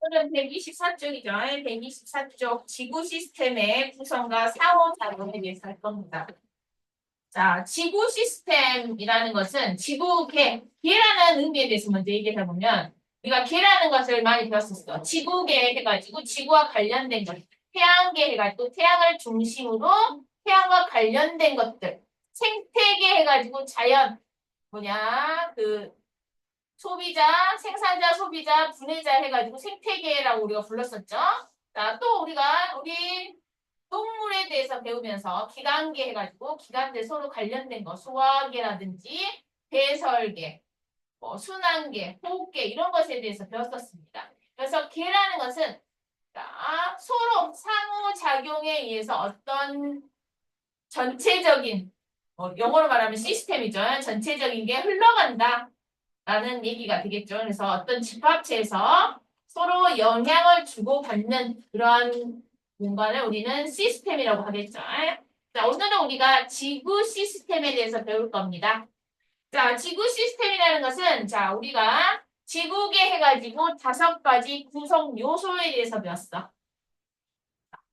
오늘은 124쪽이죠. 124쪽 지구 시스템의 구성과 상호작용에 대해서 할 겁니다. 자, 지구 시스템이라는 것은 개라는 의미에 대해서 먼저 얘기를 해보면 우리가 개라는 것을 많이 배웠었어. 지구계 해가지고 지구와 관련된 것, 태양계 해가지고 태양을 중심으로 태양과 관련된 것들, 생태계 해가지고 자연 소비자, 생산자, 소비자, 분해자 해가지고 생태계라고 우리가 불렀었죠. 자, 또 우리 동물에 대해서 배우면서 기관계 해가지고 기관들 서로 관련된 거, 소화계라든지 배설계, 순환계, 호흡계 이런 것에 대해서 배웠었습니다. 그래서 계라는 것은 서로 상호작용에 의해서 어떤 전체적인 영어로 말하면 시스템이죠. 전체적인 게 흘러간다. 라는 얘기가 되겠죠. 그래서 어떤 집합체에서 서로 영향을 주고받는 그런 공간을 우리는 시스템이라고 하겠죠. 자, 오늘은 우리가 지구 시스템에 대해서 배울 겁니다. 자, 지구 시스템이라는 것은 우리가 지구계 해가지고 5가지 구성 요소에 대해서 배웠어.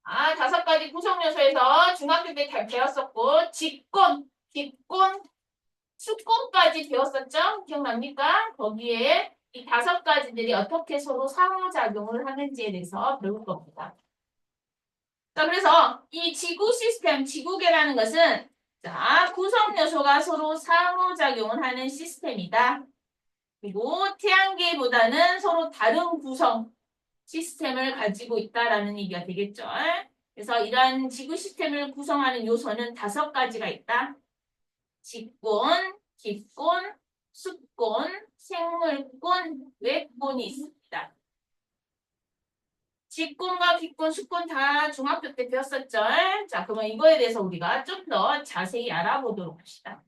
5가지 구성 요소에서 중학교 때 배웠었고, 직권, 기권, 수권까지 배웠었죠? 기억납니까? 거기에 이 5가지들이 어떻게 서로 상호작용을 하는지에 대해서 배울 겁니다. 자, 그래서 이 지구 시스템, 지구계라는 것은 구성 요소가 서로 상호작용을 하는 시스템이다. 그리고 태양계보다는 서로 다른 구성 시스템을 가지고 있다라는 얘기가 되겠죠. 그래서 이러한 지구 시스템을 구성하는 요소는 5가지가 있다. 직권, 기권, 수권, 생물권, 외권이 있습니다. 직권과 기권, 수권 다 중학교 때 배웠었죠? 자, 그러면 이거에 대해서 우리가 좀 더 자세히 알아보도록 합시다.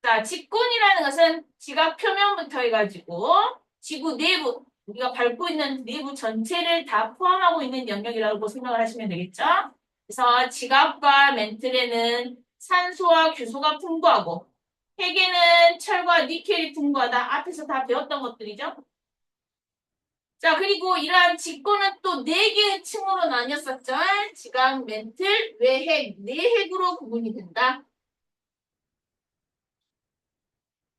자, 직권이라는 것은 지각 표면부터 해가지고 지구 내부, 우리가 밟고 있는 내부 전체를 다 포함하고 있는 영역이라고 생각을 하시면 되겠죠? 그래서 지각과 멘틀에는 산소와 규소가 풍부하고 핵에는 철과 니켈이 풍부하다. 앞에서 다 배웠던 것들이죠. 자, 그리고 이러한 직권은 또 4개의 층으로 나뉘었었죠. 지각, 멘틀, 외핵, 내핵으로 구분이 된다.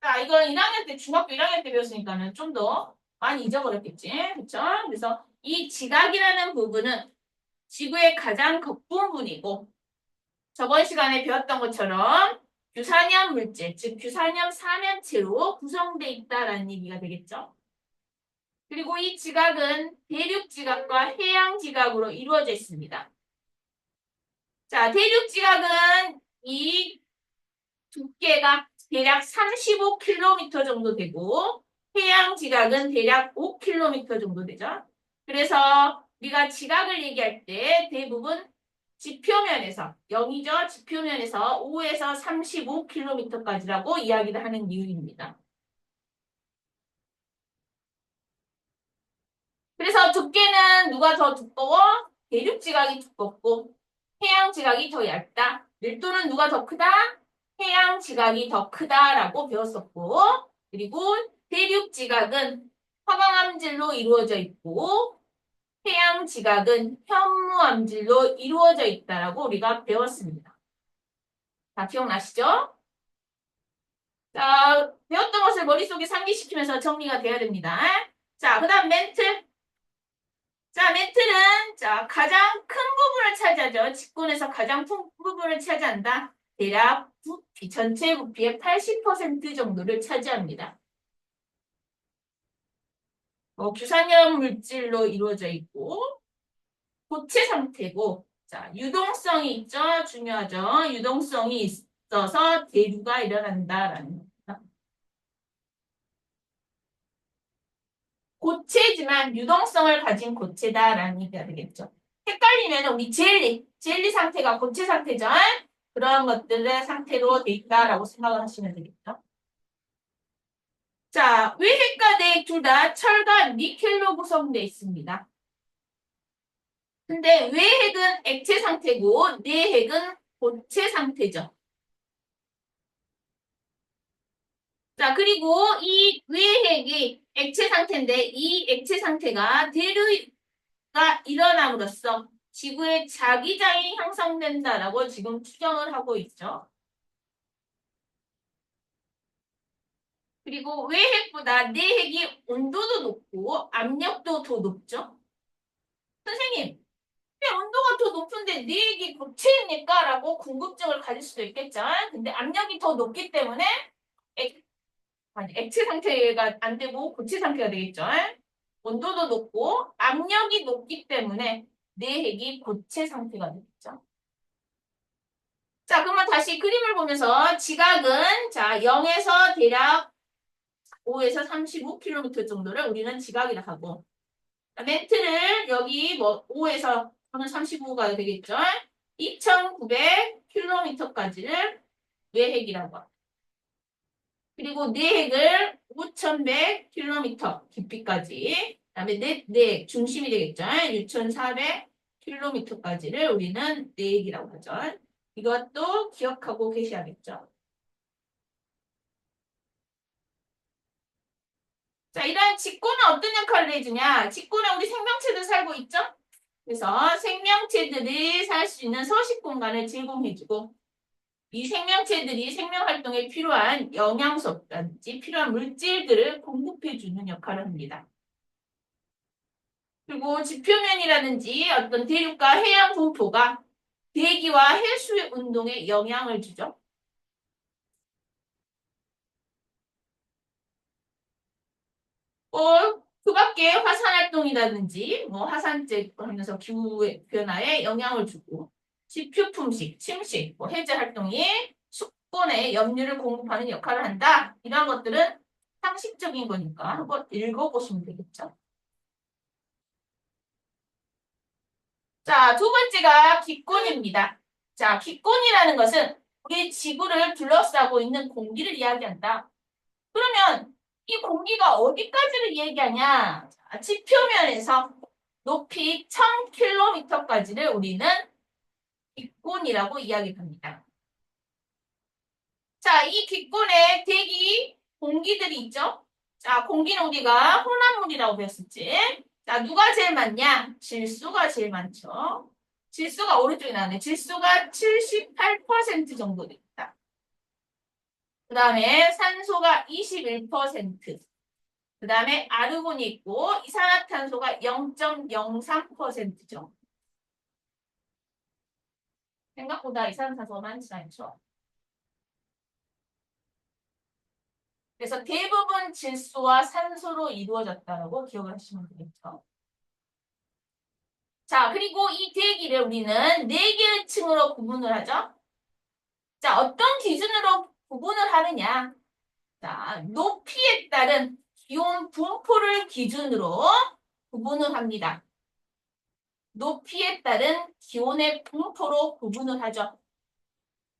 자, 이건 1학년 때, 중학교 1학년 때 배웠으니까는 좀 더 많이 잊어버렸겠지. 그쵸? 그래서 이 지각이라는 부분은 지구의 가장 겉부분이고, 저번 시간에 배웠던 것처럼 규산염 물질, 즉 규산염 사면체로 구성되어 있다라는 얘기가 되겠죠. 그리고 이 지각은 대륙 지각과 해양 지각으로 이루어져 있습니다. 자, 대륙 지각은 이 두께가 대략 35km 정도 되고 해양 지각은 대략 5km 정도 되죠. 그래서 우리가 지각을 얘기할 때 대부분 지표면에서 0이죠. 지표면에서 5에서 35km까지라고 이야기를 하는 이유입니다. 그래서 두께는 누가 더 두꺼워? 대륙 지각이 두껍고 해양 지각이 더 얇다. 밀도는 누가 더 크다? 해양 지각이 더 크다라고 배웠었고, 그리고 대륙 지각은 화강암질로 이루어져 있고 해양 지각은 현무암질로 이루어져 있다라고 우리가 배웠습니다. 다 기억나시죠? 자, 배웠던 것을 머릿속에 상기시키면서 정리가 돼야 됩니다. 자, 그 다음 멘트. 자, 멘틀은 가장 큰 부분을 차지하죠. 직권에서 가장 큰 부분을 차지한다. 대략 부피, 전체 부피의 80% 정도를 차지합니다. 규산염 물질로 이루어져 있고 고체 상태고 유동성이 있죠. 중요하죠. 유동성이 있어서 대류가 일어난다라는 겁니다. 고체지만 유동성을 가진 고체다라는 얘기가 되겠죠. 헷갈리면 우리 젤리 상태가 고체 상태죠. 그런 것들의 상태로 돼 있다라고 생각을 하시면 되겠죠. 자, 외핵과 내핵 둘 다 철과 니켈로 구성되어 있습니다. 근데 외핵은 액체 상태고 내핵은 고체 상태죠. 자, 그리고 이 외핵이 액체 상태인데 이 액체 상태가 대류가 일어남으로써 지구의 자기장이 형성된다라고 지금 추정을 하고 있죠. 그리고 외핵보다 내핵이 온도도 높고 압력도 더 높죠. 선생님, 왜 온도가 더 높은데 내핵이 고체입니까? 라고 궁금증을 가질 수도 있겠죠. 근데 압력이 더 높기 때문에 액체 상태가 안 되고 고체 상태가 되겠죠. 온도도 높고 압력이 높기 때문에 내핵이 고체 상태가 되겠죠. 자, 그러면 다시 그림을 보면서 지각은 자 0에서 대략 5에서 35km 정도를 우리는 지각이라 하고 멘트를 여기 뭐 5에서 35가 되겠죠. 2,900km까지를 외핵이라고 합니다. 그리고 내핵을 5,100km 깊이까지 그다음에 내 중심이 되겠죠. 6,400km까지를 우리는 내핵이라고 하죠. 이것도 기억하고 계셔야겠죠. 자, 이러한 직구는 어떤 역할을 해주냐? 직구는 우리 생명체들 살고 있죠? 그래서 생명체들이 살 수 있는 서식 공간을 제공해주고 이 생명체들이 생명활동에 필요한 영양소라든지 필요한 물질들을 공급해주는 역할을 합니다. 그리고 지표면이라든지 어떤 대륙과 해양 분포가 대기와 해수의 운동에 영향을 주죠. 그 밖에 화산활동이라든지 뭐 화산재 하면서 기후 변화에 영향을 주고 지표 품식, 침식, 뭐 해제 활동이 수권에 염류를 공급하는 역할을 한다. 이런 것들은 상식적인 거니까 한번 읽어보시면 되겠죠. 자, 두 번째가 기권입니다. 자, 기권이라는 것은 우리 지구를 둘러싸고 있는 공기를 이야기한다. 그러면 이 공기가 어디까지를 얘기하냐? 자, 지표면에서 높이 1,000km까지를 우리는 기권이라고 이야기합니다. 자, 이 기권에 대기 공기들이 있죠? 자, 공기는 우리가 혼합물이라고 배웠었지? 자, 누가 제일 많냐? 질소가 제일 많죠. 질소가 오른쪽에 나왔네. 질소가 78% 정도 됩니다. 그 다음에 산소가 21%. 그 다음에 아르곤이 있고 이산화탄소가 0.03% 정도. 생각보다 이산화탄소가 많지 않죠. 그래서 대부분 질소와 산소로 이루어졌다고 기억을 하시면 되겠죠. 자, 그리고 이 대기를 우리는 네 개의 층으로 구분을 하죠. 자, 어떤 기준으로 구분을 하느냐? 자, 높이에 따른 기온 분포를 기준으로 구분을 합니다. 높이에 따른 기온의 분포로 구분을 하죠.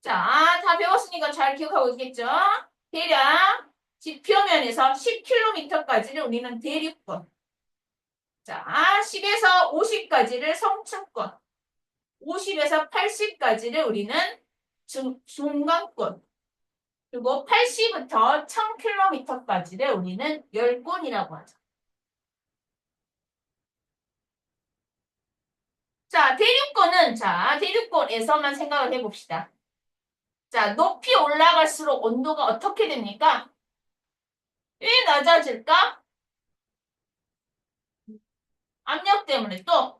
자, 다 배웠으니까 잘 기억하고 있겠죠? 대략 지표면에서 10km까지를 우리는 대륙권. 자, 10에서 50까지를 성층권. 50에서 80까지를 우리는 중간권. 그리고 80부터 1000km까지를 우리는 열권이라고 하죠. 자, 대륙권에서만 생각을 해봅시다. 자, 높이 올라갈수록 온도가 어떻게 됩니까? 왜 낮아질까? 압력 때문에 또.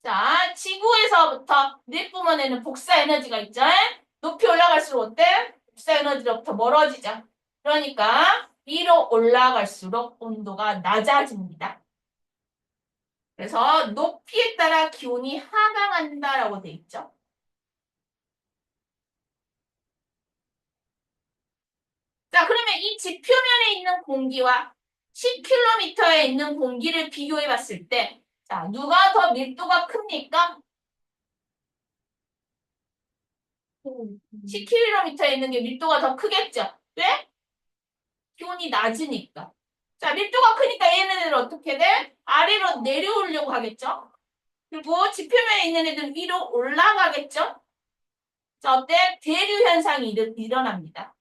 자, 지구에서부터 내뿜어내는 복사 에너지가 있죠? 높이 올라갈수록 어때? 복사 에너지로부터 멀어지죠. 그러니까 위로 올라갈수록 온도가 낮아집니다. 그래서 높이에 따라 기온이 하강한다라고 돼 있죠. 자, 그러면 이 지표면에 있는 공기와 10km에 있는 공기를 비교해 봤을 때, 자, 누가 더 밀도가 큽니까? 10km에 있는 게 밀도가 더 크겠죠? 왜? 기온이 낮으니까. 자, 밀도가 크니까 얘네들은 어떻게 돼? 아래로 내려오려고 하겠죠? 그리고 지표면에 있는 애들은 위로 올라가겠죠? 자, 어때? 대류 현상이 일어납니다.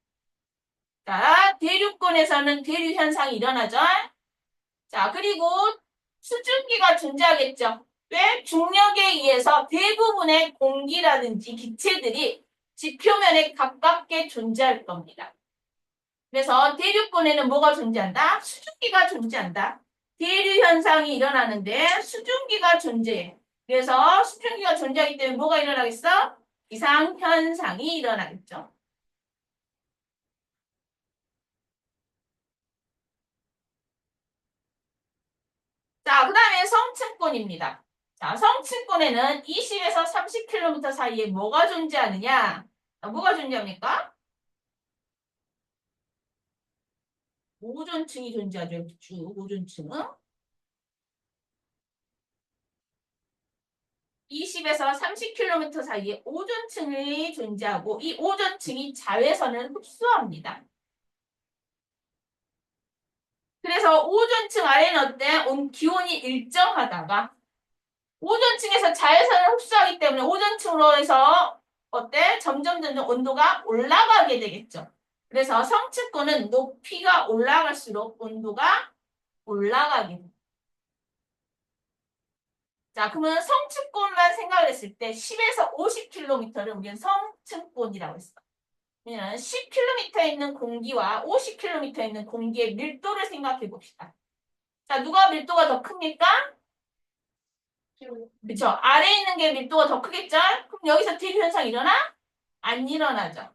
자, 대류권에서는 대류 현상이 일어나죠. 자, 그리고 수증기가 존재하겠죠. 왜? 중력에 의해서 대부분의 공기라든지 기체들이 지표면에 가깝게 존재할 겁니다. 그래서 대류권에는 뭐가 존재한다? 수증기가 존재한다. 대류 현상이 일어나는데 수증기가 존재해. 그래서 수증기가 존재하기 때문에 뭐가 일어나겠어? 이상 현상이 일어나겠죠. 자, 그 다음에 성층권입니다. 자, 성층권에는 20에서 30km 사이에 뭐가 존재하느냐? 자, 뭐가 존재합니까? 오존층이 존재하죠. 이렇게 쭉 오존층은. 20에서 30km 사이에 오존층이 존재하고 이 오존층이 자외선을 흡수합니다. 그래서 오존층 아래는 어때? 기온이 일정하다가 오존층에서 자외선을 흡수하기 때문에 오존층으로 해서 어때? 점점 온도가 올라가게 되겠죠. 그래서 성층권은 높이가 올라갈수록 온도가 올라가게 됩니다. 자, 그러면 성층권만 생각을 했을 때 10에서 50km를 우리는 성층권이라고 했어. 왜냐면 10km에 있는 공기와 50km에 있는 공기의 밀도를 생각해 봅시다. 자, 누가 밀도가 더 큽니까? 그렇죠. 아래에 있는 게 밀도가 더 크겠죠? 그럼 여기서 대류 현상 일어나? 안 일어나죠.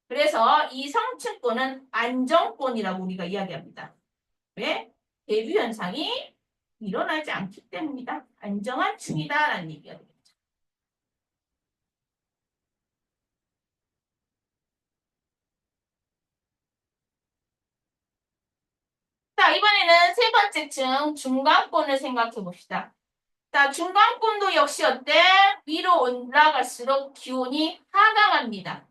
그래서 이 성층권은 안정권이라고 우리가 이야기합니다. 왜? 대류 현상이 일어나지 않기 때문이다. 안정한 층이다라는 얘기가 되겠죠. 자, 이번에는 세 번째 층 중간권을 생각해 봅시다. 자, 중간권도 역시 어때? 위로 올라갈수록 기온이 하강합니다.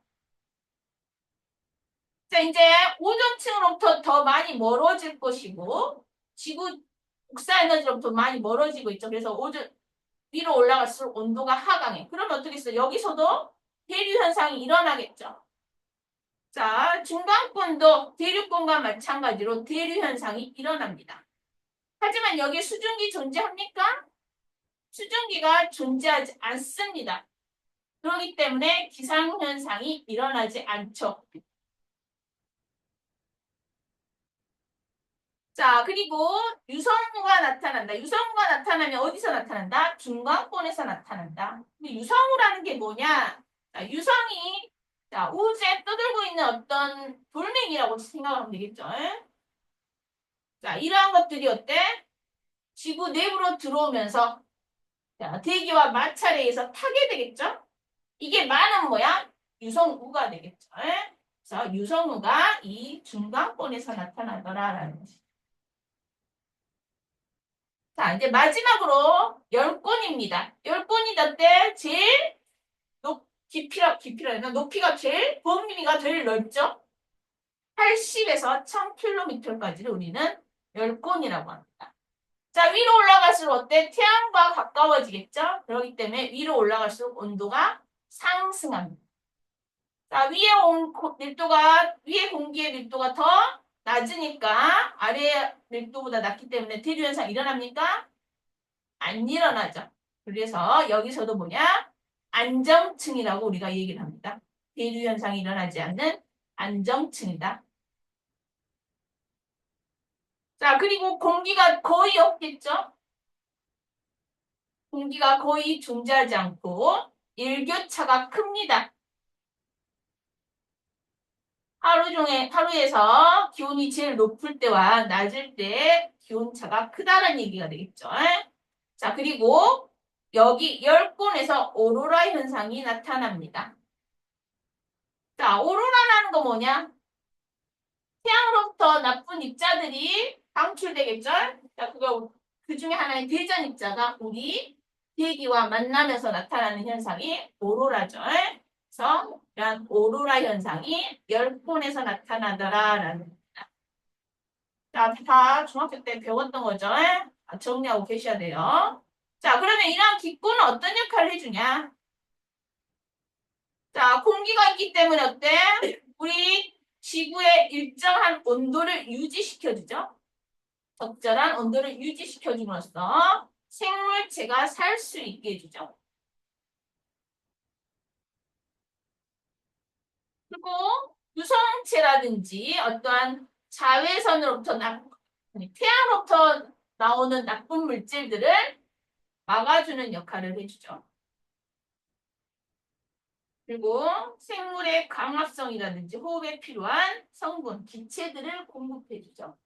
자, 이제 오존층으로부터 더 많이 멀어질 것이고 지구 국사 에너지로부터 많이 멀어지고 있죠. 그래서 오존 위로 올라갈수록 온도가 하강해. 그러면 어떻게 했어? 여기서도 대류 현상이 일어나겠죠. 자, 중간권도 대류권과 마찬가지로 대류 현상이 일어납니다. 하지만 여기 수증기 존재합니까? 수증기가 존재하지 않습니다. 그렇기 때문에 기상현상이 일어나지 않죠. 자, 그리고 유성우가 나타난다. 유성우가 나타나면 어디서 나타난다? 중간권에서 나타난다. 근데 유성우라는 게 뭐냐? 자, 유성이 자, 우주에 떠들고 있는 어떤 돌멩이라고 생각하면 되겠죠. 자, 이러한 것들이 어때? 지구 내부로 들어오면서 자, 대기와 마찰에 의해서 타게 되겠죠? 이게 많은 뭐야? 유성우가 되겠죠. 그래서 유성우가 이 중간권에서 나타나더라라는 거지. 자, 이제 마지막으로 열권입니다. 열권이 어때? 제일 깊이라 해나 높이가 제일 범위가 제일 넓죠? 80에서 1000km까지를 우리는 열권이라고 합니다. 자, 위로 올라갈수록 어때? 태양과 가까워지겠죠? 그렇기 때문에 위로 올라갈수록 온도가 상승합니다. 자, 위에 공기의 밀도가 더 낮으니까 아래 밀도보다 낮기 때문에 대류 현상 일어납니까? 안 일어나죠. 그래서 여기서도 뭐냐? 안정층이라고 우리가 얘기를 합니다. 대류 현상이 일어나지 않는 안정층이다. 자, 그리고 공기가 거의 없겠죠? 공기가 거의 존재하지 않고 일교차가 큽니다. 하루에서 기온이 제일 높을 때와 낮을 때 기온차가 크다는 얘기가 되겠죠. 자, 그리고 여기 열권에서 오로라 현상이 나타납니다. 자, 오로라라는 거 뭐냐? 태양으로부터 나쁜 입자들이 방출되겠죠? 자, 그 중에 하나의 대전 입자가 우리 대기와 만나면서 나타나는 현상이 오로라죠. 그래서 이런 오로라 현상이 열권에서 나타나더라라는 겁니다. 자, 다 중학교 때 배웠던 거죠. 정리하고 계셔야 돼요. 자, 그러면 이러한 기권은 어떤 역할을 해주냐? 자, 공기가 있기 때문에 어때? 우리 지구의 일정한 온도를 유지시켜주죠. 적절한 온도를 유지시켜줌으로써 생물체가 살 수 있게 해주죠. 그리고 유성체라든지 어떠한 자외선으로부터 아니, 태양으로부터 나오는 나쁜 물질들을 막아주는 역할을 해주죠. 그리고 생물의 광합성이라든지 호흡에 필요한 성분, 기체들을 공급해주죠.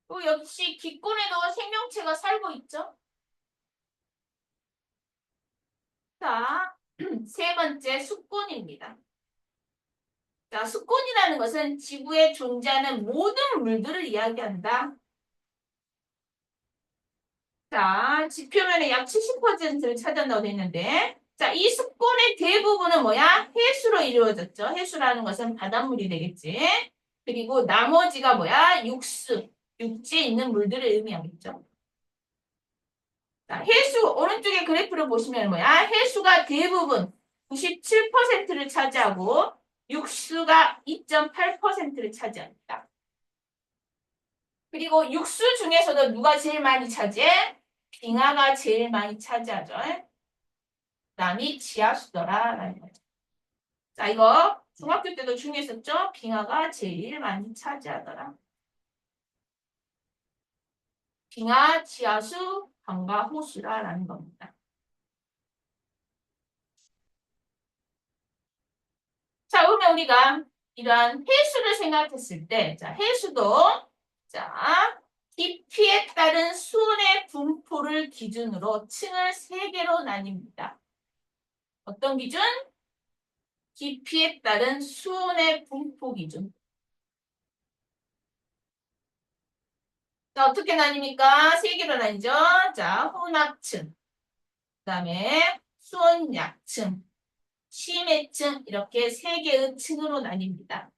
또 역시 기권에도 생명체가 살고 있죠. 자, 세 번째 수권입니다. 자, 수권이라는 것은 지구에 존재하는 모든 물들을 이야기한다. 자, 지표면에 약 70%를 차지한다고 되어 있는데, 자, 이 수권의 대부분은 뭐야? 해수로 이루어졌죠. 해수라는 것은 바닷물이 되겠지. 그리고 나머지가 뭐야? 육지에 있는 물들을 의미하겠죠. 자, 해수, 오른쪽에 그래프를 보시면 뭐야? 해수가 대부분 97%를 차지하고, 육수가 2.8%를 차지합니다. 그리고 육수 중에서도 누가 제일 많이 차지해? 빙하가 제일 많이 차지하죠. 남이 지하수더라라는 거죠. 자, 이거 중학교 때도 중요했었죠? 빙하가 제일 많이 차지하더라. 빙하, 지하수, 강과 호수라는 겁니다. 자, 그러면 우리가 이러한 해수를 생각했을 때, 자, 해수도, 자, 깊이에 따른 수온의 분포를 기준으로 층을 3개로 나뉩니다. 어떤 기준? 깊이에 따른 수온의 분포 기준. 자, 어떻게 나뉩니까? 3개로 나뉘죠? 자, 혼합층, 그 다음에 수온 약층, 심해층, 이렇게 3개의 층으로 나뉩니다.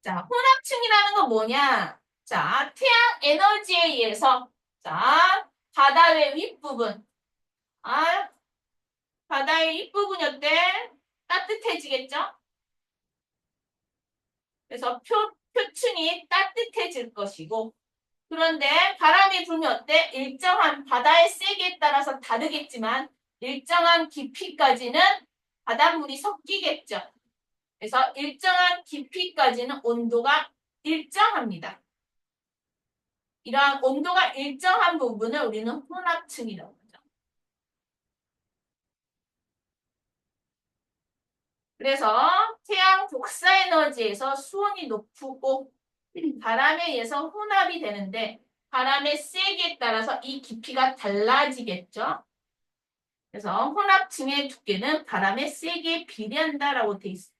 자, 혼합층이라는 건 뭐냐? 자, 태양 에너지에 의해서, 자, 바다의 윗부분, 아, 바다의 윗부분이 어때? 따뜻해지겠죠? 그래서 표층이 따뜻해질 것이고, 그런데 바람이 불면 어때? 일정한 바다의 세기에 따라서 다르겠지만 일정한 깊이까지는 바닷물이 섞이겠죠. 그래서 일정한 깊이까지는 온도가 일정합니다. 이러한 온도가 일정한 부분을 우리는 혼합층이라고 하죠. 그래서 태양 복사 에너지에서 수온이 높고 바람에 의해서 혼합이 되는데 바람의 세기에 따라서 이 깊이가 달라지겠죠. 그래서 혼합층의 두께는 바람의 세기에 비례한다라고 돼 있습니다.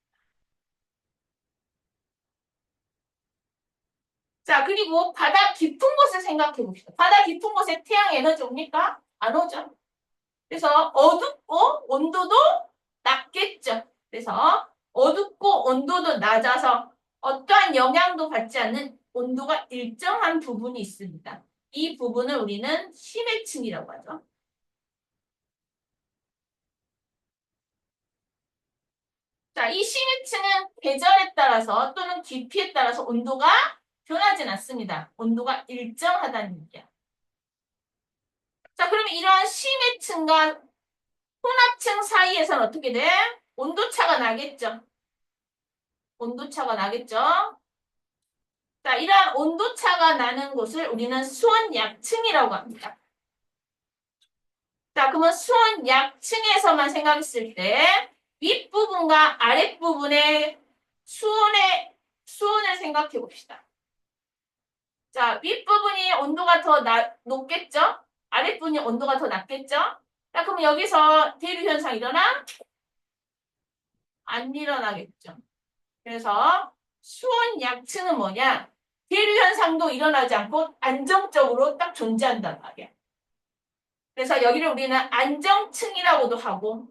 자, 그리고 바다 깊은 곳을 생각해 봅시다. 바다 깊은 곳에 태양 에너지 옵니까? 안 오죠. 그래서 어둡고 온도도 낮겠죠. 그래서 어둡고 온도도 낮아서 어떠한 영향도 받지 않는 온도가 일정한 부분이 있습니다. 이 부분을 우리는 심해층이라고 하죠. 자, 이 심해층은 계절에 따라서 또는 깊이에 따라서 온도가 변하진 않습니다. 온도가 일정하다는 얘기야. 자, 그러면 이러한 심해층과 혼합층 사이에서는 어떻게 돼? 온도차가 나겠죠. 온도차가 나겠죠. 자, 이러한 온도차가 나는 곳을 우리는 수온약층이라고 합니다. 자, 그러면 수온약층에서만 생각했을 때 윗부분과 아랫부분의 수온을 생각해 봅시다. 자, 윗부분이 온도가 더 높겠죠? 아랫부분이 온도가 더 낮겠죠? 자, 그럼 여기서 대류 현상 일어나? 안 일어나겠죠. 그래서 수온 약층은 뭐냐? 대류 현상도 일어나지 않고 안정적으로 딱 존재한단 말이야. 그래서 여기를 우리는 안정층이라고도 하고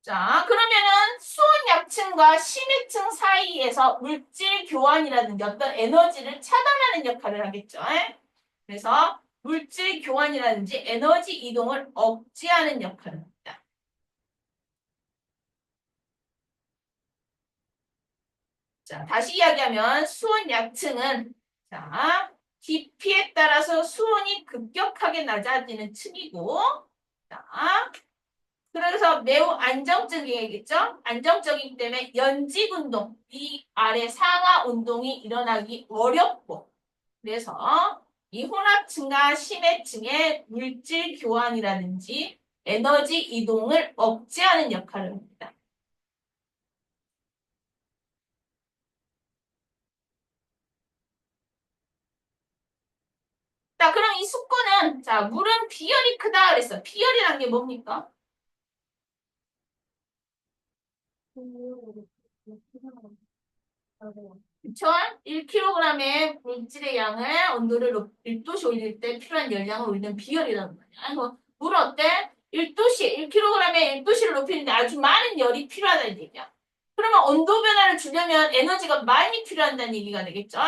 자, 그러면은 수온약층과 심해층 사이에서 물질 교환이라든지 어떤 에너지를 차단하는 역할을 하겠죠. 그래서 물질 교환이라든지 에너지 이동을 억제하는 역할을 합니다. 자, 다시 이야기하면 수온약층은 자, 깊이에 따라서 수온이 급격하게 낮아지는 층이고 자, 그래서 매우 안정적이겠죠? 안정적이기 때문에 연직 운동, 이 아래 상하 운동이 일어나기 어렵고 그래서 이 혼합층과 심해층의 물질 교환이라든지 에너지 이동을 억제하는 역할을 합니다. 자, 그럼 이 숙고는 자, 물은 비열이 크다 그랬어. 비열이란 게 뭡니까? 그쵸? 1kg의 물질의 양을 온도를 1도씨 올릴 때 필요한 열량을 우리는 비열이라는 거야. 그래서 물 어때? 1도씨, 1kg의 1도씨를 높이는데 아주 많은 열이 필요하다는 얘기야. 그러면 온도 변화를 주려면 에너지가 많이 필요한다는 얘기가 되겠죠?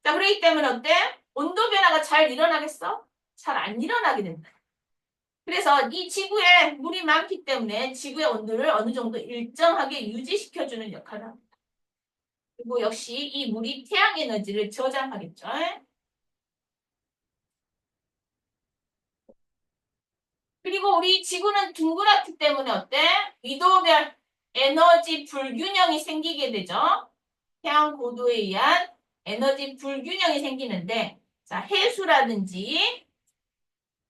자, 그렇기 때문에 어때? 온도 변화가 잘 일어나겠어? 잘 안 일어나게 된다. 그래서 이 지구에 물이 많기 때문에 지구의 온도를 어느 정도 일정하게 유지시켜주는 역할을 합니다. 그리고 역시 이 물이 태양 에너지를 저장하겠죠. 그리고 우리 지구는 둥그랗기 때문에 어때? 위도별 에너지 불균형이 생기게 되죠. 태양 고도에 의한 에너지 불균형이 생기는데 자, 해수라든지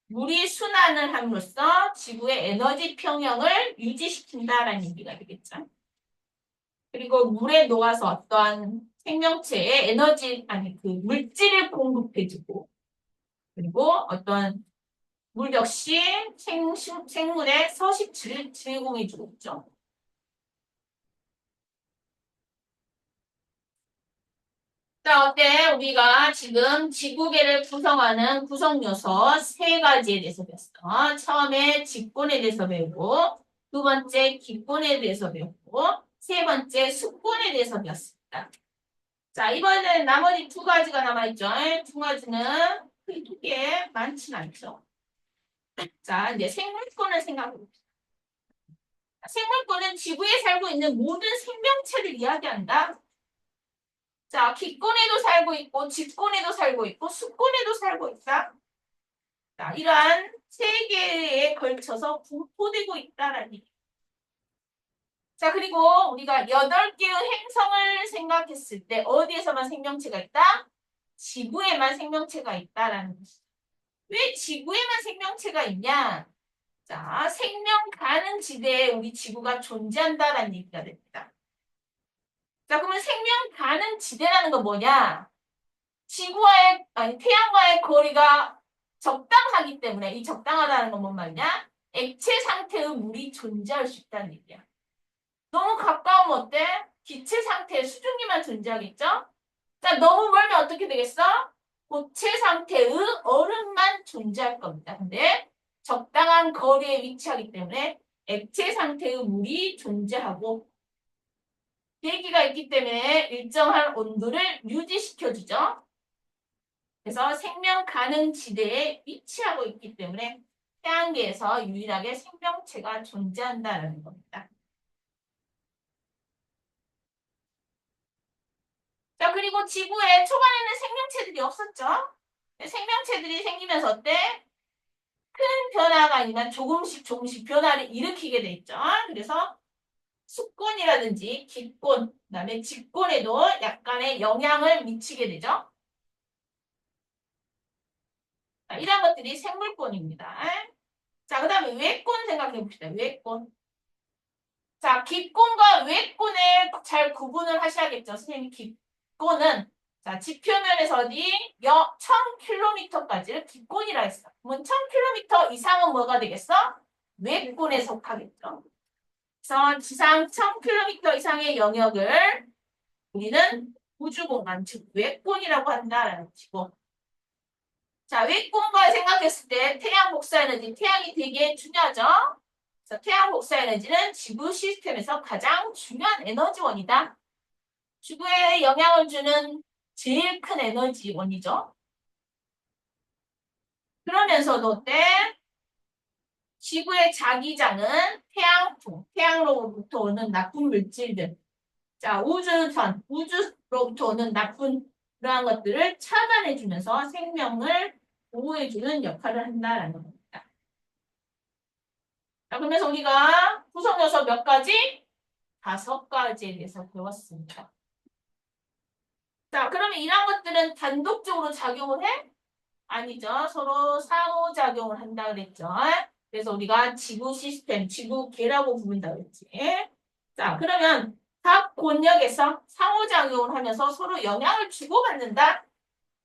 물이 순환을 함으로써 지구의 에너지 평형을 유지시킨다라는 얘기가 되겠죠. 그리고 물에 녹아서 어떠한 생명체에 에너지, 아니, 그 물질을 공급해주고, 그리고 어떤 물 역시 생물의 서식지를 제공해주고 있죠. 자, 어때? 우리가 지금 지구계를 구성하는 구성 요소 세 가지에 대해서 배웠어. 처음에 직권에 대해서 배우고, 두 번째 기권에 대해서 배웠고, 세 번째 수권에 대해서 배웠습니다. 자, 이번에는 나머지 두 가지가 남아있죠. 두 가지는 크게 많진 않죠. 자, 이제 생물권을 생각해 봅시다. 생물권은 지구에 살고 있는 모든 생명체를 이야기한다. 자, 기권에도 살고 있고, 직권에도 살고 있고, 수권에도 살고 있다. 자, 이러한 세 개에 걸쳐서 분포되고 있다라는 얘기. 자, 그리고 우리가 8개의 행성을 생각했을 때 어디에서만 생명체가 있다? 지구에만 생명체가 있다라는 것이죠. 왜 지구에만 생명체가 있냐? 자, 생명 가능 지대에 우리 지구가 존재한다라는 얘기가 됩니다. 자, 그러면 생명 가능 지대라는 건 뭐냐? 지구와의, 아니, 태양과의 거리가 적당하기 때문에 이 적당하다는 건 뭔 말이냐? 액체 상태의 물이 존재할 수 있다는 얘기야. 너무 가까우면 어때? 기체 상태의 수증기만 존재하겠죠? 자, 너무 멀면 어떻게 되겠어? 고체 상태의 얼음만 존재할 겁니다. 근데 적당한 거리에 위치하기 때문에 액체 상태의 물이 존재하고 대기가 있기 때문에 일정한 온도를 유지시켜주죠. 그래서 생명 가능 지대에 위치하고 있기 때문에 태양계에서 유일하게 생명체가 존재한다는 겁니다. 자, 그리고 지구에 초반에는 생명체들이 없었죠. 생명체들이 생기면서 어때? 큰 변화가 아니라 조금씩 조금씩 변화를 일으키게 돼 있죠. 그래서 수권이라든지 기권, 그다음에 직권에도 약간의 영향을 미치게 되죠. 자, 이런 것들이 생물권입니다. 자, 그다음에 외권 생각해 봅시다. 외권. 자, 기권과 외권을 잘 구분을 하셔야겠죠. 선생님, 기권은 자, 지표면에서 어디 1000km까지를 기권이라 했어. 그러면 1000km 이상은 뭐가 되겠어? 외권에 속하겠죠. 그래서 지상 1000km 이상의 영역을 우리는 우주공간, 즉 외권이라고 한다라는 것이고 자, 외권과 생각했을 때 태양 복사 에너지, 태양이 되게 중요하죠. 그래서 태양 복사 에너지는 지구 시스템에서 가장 중요한 에너지원이다. 지구에 영향을 주는 제일 큰 에너지원이죠. 그러면서도 어때? 지구의 자기장은 태양풍, 태양로부터 오는 나쁜 물질들. 자, 우주로부터 오는 나쁜 그러한 것들을 차단해주면서 생명을 보호해주는 역할을 한다라는 겁니다. 자, 그러면서 우리가 구성 요소 몇 가지? 5가지에 대해서 배웠습니다. 자, 그러면 이런 것들은 단독적으로 작용을 해? 아니죠. 서로 상호작용을 한다 그랬죠. 그래서 우리가 지구 시스템, 지구계라고 부른다 그랬지. 자, 그러면 각 권역에서 상호작용을 하면서 서로 영향을 주고받는다.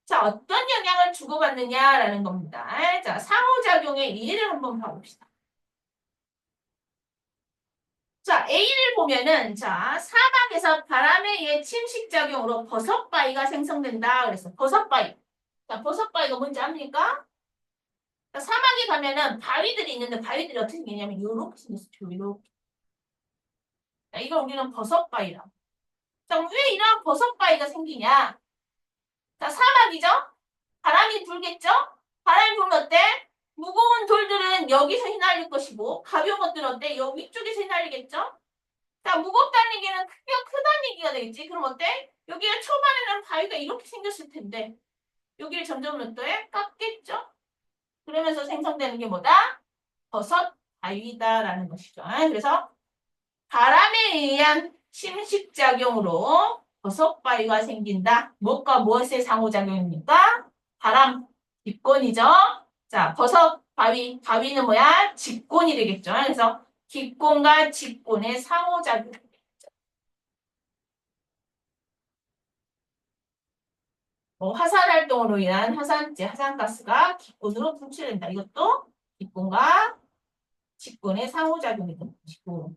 자, 어떤 영향을 주고받느냐라는 겁니다. 자, 상호작용의 예를 한번 봐봅시다. 자, A를 보면은, 자, 사막에서 바람에 의해 침식작용으로 버섯바위가 생성된다. 그래서 버섯바위. 자, 버섯바위가 뭔지 압니까? 자, 사막에 가면은 바위들이 있는데 바위들이 어떻게 생기냐면, 요렇게 생겼어요. 요렇게. 자, 이걸 우리는 버섯바위라고. 자, 왜 이런 버섯바위가 생기냐? 자, 사막이죠? 바람이 불겠죠? 바람이 불면 어때? 무거운 돌들은 여기서 휘날릴 것이고, 가벼운 것들은 어때? 여기 위쪽에서 휘날리겠죠? 자, 무겁다는 얘기는 크기가 크다는 얘기가 되겠지. 그럼 어때? 여기가 초반에는 바위가 이렇게 생겼을 텐데, 여기를 점점 어때? 깎겠죠? 그러면서 생성되는 게 뭐다? 버섯 바위다라는 것이죠. 그래서 바람에 의한 침식작용으로 버섯바위가 생긴다. 무엇과 무엇의 상호작용입니까? 바람, 기권이죠. 자, 버섯바위, 바위는 뭐야? 직권이 되겠죠. 그래서 기권과 직권의 상호작용. 화산 활동으로 인한 화산재, 화산가스가 기권으로 분출된다. 이것도 기권과 직권의 상호작용이 되는 것이고.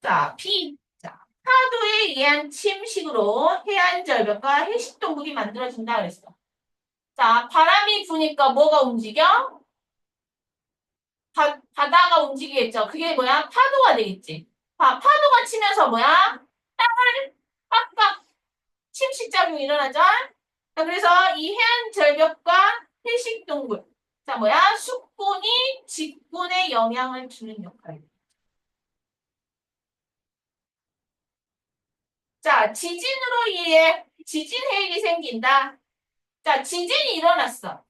자, B. 자, 파도에 의한 침식으로 해안 절벽과 해식 동굴이 만들어진다 그랬어. 자, 바람이 부니까 뭐가 움직여? 바다가 움직이겠죠. 그게 뭐야? 파도가 되겠지. 파도가 치면서 뭐야? 땅을 빡빡 침식작용이 일어나죠. 자, 그래서 이 해안 절벽과 해식 동굴. 자, 뭐야? 수권이 직권에 영향을 주는 역할이에요. 자, 지진으로 인해 지진 해일이 생긴다. 자, 지진이 일어났어.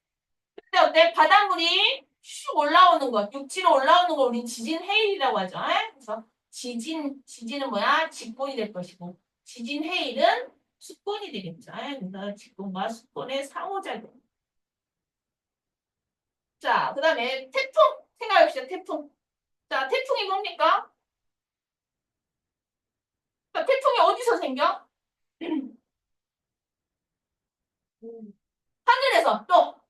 근데 어때? 바닷물이 슉 올라오는 거, 육지로 올라오는 거 우리 지진 해일이라고 하죠. 그래서 지진은 뭐야? 직권이 될 것이고, 지진 해일은 수권이 되겠죠. 그래서 직권과 수권의 상호작용. 자, 그 다음에 태풍 생각해봅시다. 태풍. 자, 태풍이 뭡니까? 자, 태풍이 어디서 생겨? 하늘에서 또.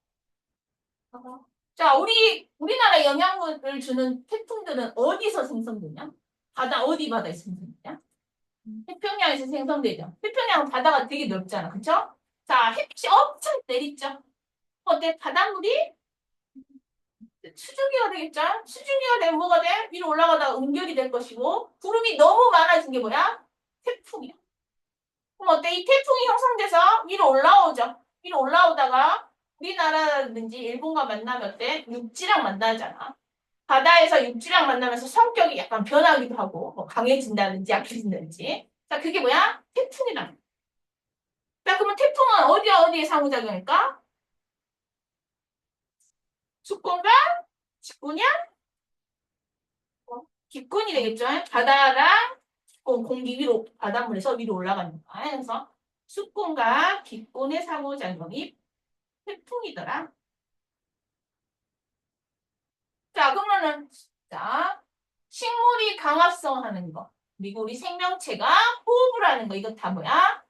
자, 우리나라에 영향을 주는 태풍들은 어디서 생성되냐? 어디 바다에서 생성되냐? 태평양에서 생성되죠. 태평양은 바다가 되게 넓잖아. 그쵸? 자, 햇빛이 엄청 내리죠. 어때? 바닷물이 수증기가 되겠죠? 수증기가 되면 뭐가 돼? 위로 올라가다가 응결이 될 것이고, 구름이 너무 많아진 게 뭐야? 태풍이야. 그럼 어때? 이 태풍이 형성돼서 위로 올라오죠. 위로 올라오다가 우리나라라든지 일본과 만나면 어때? 육지랑 만나잖아. 바다에서 육지랑 만나면서 성격이 약간 변하기도 하고, 뭐 강해진다든지 약해진다든지. 자, 그게 뭐야? 태풍이란 말이야. 자, 그러면 태풍은 어디에 상호작용일까? 수권과 직권이야? 기권이 되겠죠? 바다랑 공기 위로, 바닷물에서 위로 올라가는 거야. 그래서 수권과 기권의 상호작용이 태풍이더라. 자, 그러면은, 자, 식물이 강합성하는 거. 그리고 우리 생명체가 호흡을 하는 거. 이거 다 뭐야?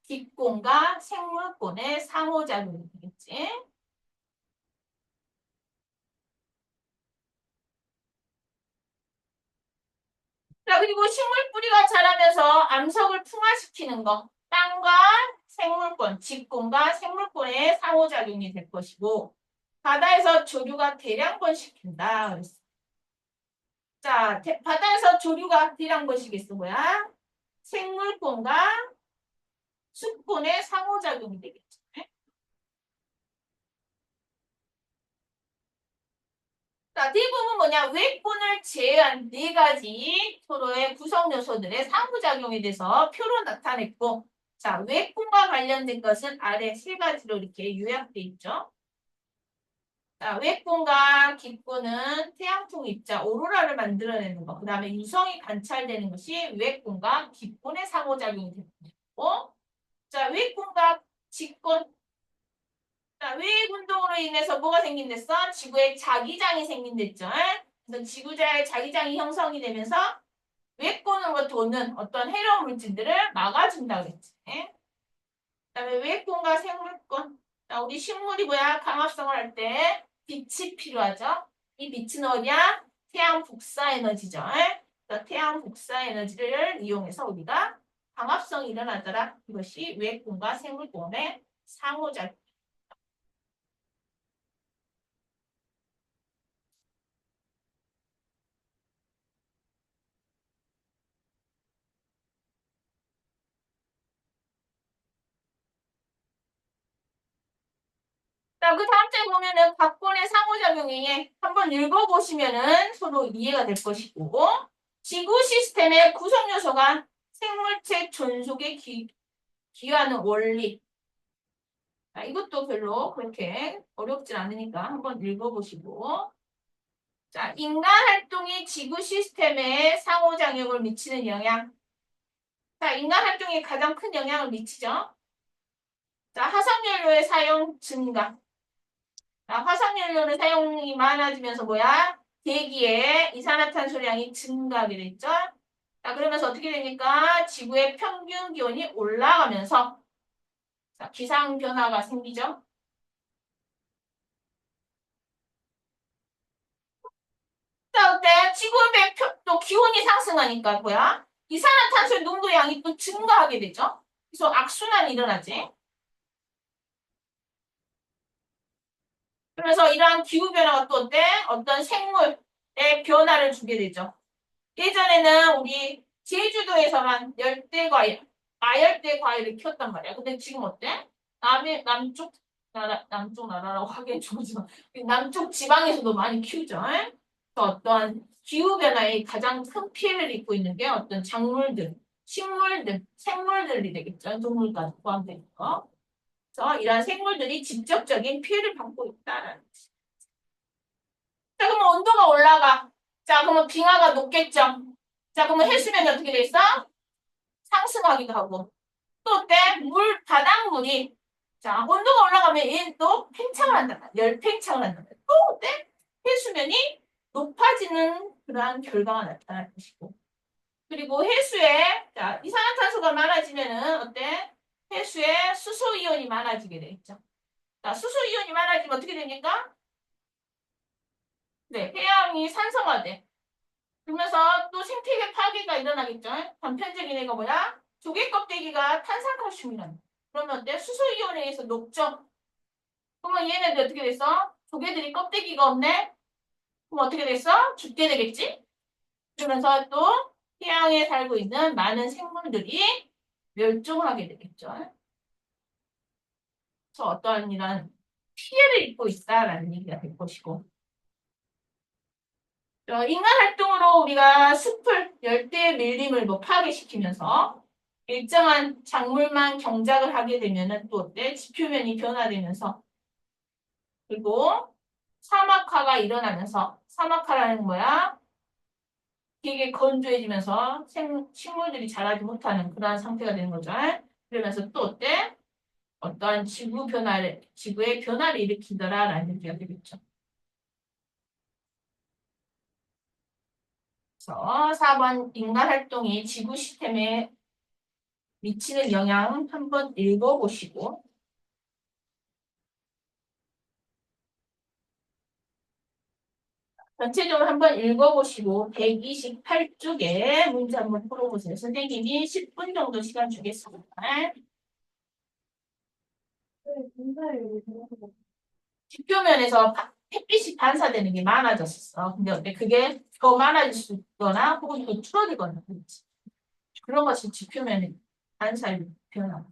기권과 생물권의 상호작용이 되겠지. 자, 그리고 식물 뿌리가 자라면서 암석을 풍화시키는 거. 땅과 생물권, 직권과 생물권의 상호작용이 될 것이고, 바다에서 조류가 대량권시킨다. 그랬어. 자, 바다에서 조류가 필요한 것이겠어, 뭐야? 생물권과 수권의 상호작용이 되겠죠. 자, 대부분 뭐냐? 외권을 제외한 네 가지 서로의 구성 요소들의 상호작용에 대해서 표로 나타냈고, 자, 외권과 관련된 것은 아래 세 가지로 이렇게 요약돼 있죠. 자, 외권과 기권은 태양풍 입자, 오로라를 만들어내는 것. 그 다음에 유성이 관찰되는 것이 외권과 기권의 상호작용이 되는 거고, 자, 외권과 직권. 자, 외액 운동으로 인해서 뭐가 생긴댔어? 지구에 자기장이 생긴댔죠. 그래서 지구자의 자기장이 형성이 되면서 외권으로 도는 어떤 해로운 물질들을 막아준다고 했지. 그다음에 외권과 생물권. 자, 우리 식물이 뭐야? 강합성을 할 때 빛이 필요하죠. 이 빛은 어디야? 태양 복사 에너지죠. 그래서 태양 복사 에너지를 이용해서 우리가 강합성이 일어나더라. 이것이 외권과 생물권의 상호작용. 자, 그 다음 째 보면은 각본의 상호작용이 한번 읽어보시면은 서로 이해가 될 것이고, 지구 시스템의 구성 요소가 생물체 존속에 기여하는 원리. 자, 이것도 별로 그렇게 어렵진 않으니까 한번 읽어보시고, 자, 인간 활동이 지구 시스템에 상호작용을 미치는 영향. 자, 인간 활동이 가장 큰 영향을 미치죠. 자, 화석연료의 사용 증가. 자, 화석연료의 사용이 많아지면서 뭐야? 대기에 이산화탄소량이 증가하게 됐죠. 자, 그러면서 어떻게 됩니까? 지구의 평균 기온이 올라가면서 자, 기상 변화가 생기죠. 자, 그때 지구의 또 기온이 상승하니까 뭐야? 이산화탄소의 농도량이 또 증가하게 되죠. 그래서 악순환이 일어나지. 그래서 이러한 기후 변화가 또 어때? 어떤 생물의 변화를 주게 되죠. 예전에는 우리 제주도에서만 열대 과일, 아열대 과일을 키웠단 말이야. 근데 지금 어때? 남쪽 남쪽 나라라고 하기엔 좋지만 남쪽 지방에서도 많이 키우죠. 그래서 어떠한 기후 변화에 가장 큰 피해를 입고 있는 게 어떤 작물들, 식물들, 생물들이 되겠죠. 동물까지 포함되는 거. 그래서 이러한 생물들이 직접적인 피해를 받고 있다라는 거지. 자, 그러면 온도가 올라가. 자, 그러면 빙하가 녹겠죠. 자, 그러면 해수면이 어떻게 돼 있어? 상승하기도 하고. 또 어때? 바닷물이. 자, 온도가 올라가면 얘는 또 팽창을 한단 말이야. 열팽창을 한단 말이야. 또 어때? 해수면이 높아지는 그러한 결과가 나타날 것이고. 그리고 해수에, 자, 이산화탄소가 많아지면은 어때? 해수에 수소이온이 많아지게 되겠죠. 자, 수소이온이 많아지면 어떻게 됩니까? 네, 해양이 산성화돼. 그러면서 또 생태계 파괴가 일어나겠죠. 단편적인 애가 뭐야? 조개 껍데기가 탄산칼슘이라는. 그러면 어때? 수소이온에 의해서 녹죠. 그러면 얘네들 어떻게 됐어? 조개들이 껍데기가 없네? 그럼 어떻게 됐어? 죽게 되겠지? 그러면서 또 해양에 살고 있는 많은 생물들이 멸종하게 되겠죠. 그래서 어떠한 이런 피해를 입고 있다라는 얘기가 될 것이고. 인간 활동으로 우리가 숲을 열대 밀림을 뭐 파괴시키면서 일정한 작물만 경작을 하게 되면은 또 어때? 지표면이 변화되면서 그리고 사막화가 일어나면서 사막화라는 건 뭐야? 되게 건조해지면서 식물들이 자라지 못하는 그러한 상태가 되는 거죠. 그러면서 또 어때? 어떠한 지구의 변화를 일으키더라라는 얘기가 되겠죠. 그래서 4번 인간 활동이 지구 시스템에 미치는 영향 한번 읽어보시고 전체적으로 한번 읽어보시고 128쪽에 문제 한번 풀어보세요. 선생님이 10분 정도 시간 주겠습니다. 지표면에서 햇빛이 반사되는 게 많아졌었어. 근데 그게 더 많아질 수 있거나 혹은 더 줄어들거나 그렇지. 그런 것이 지표면 반사율 변화.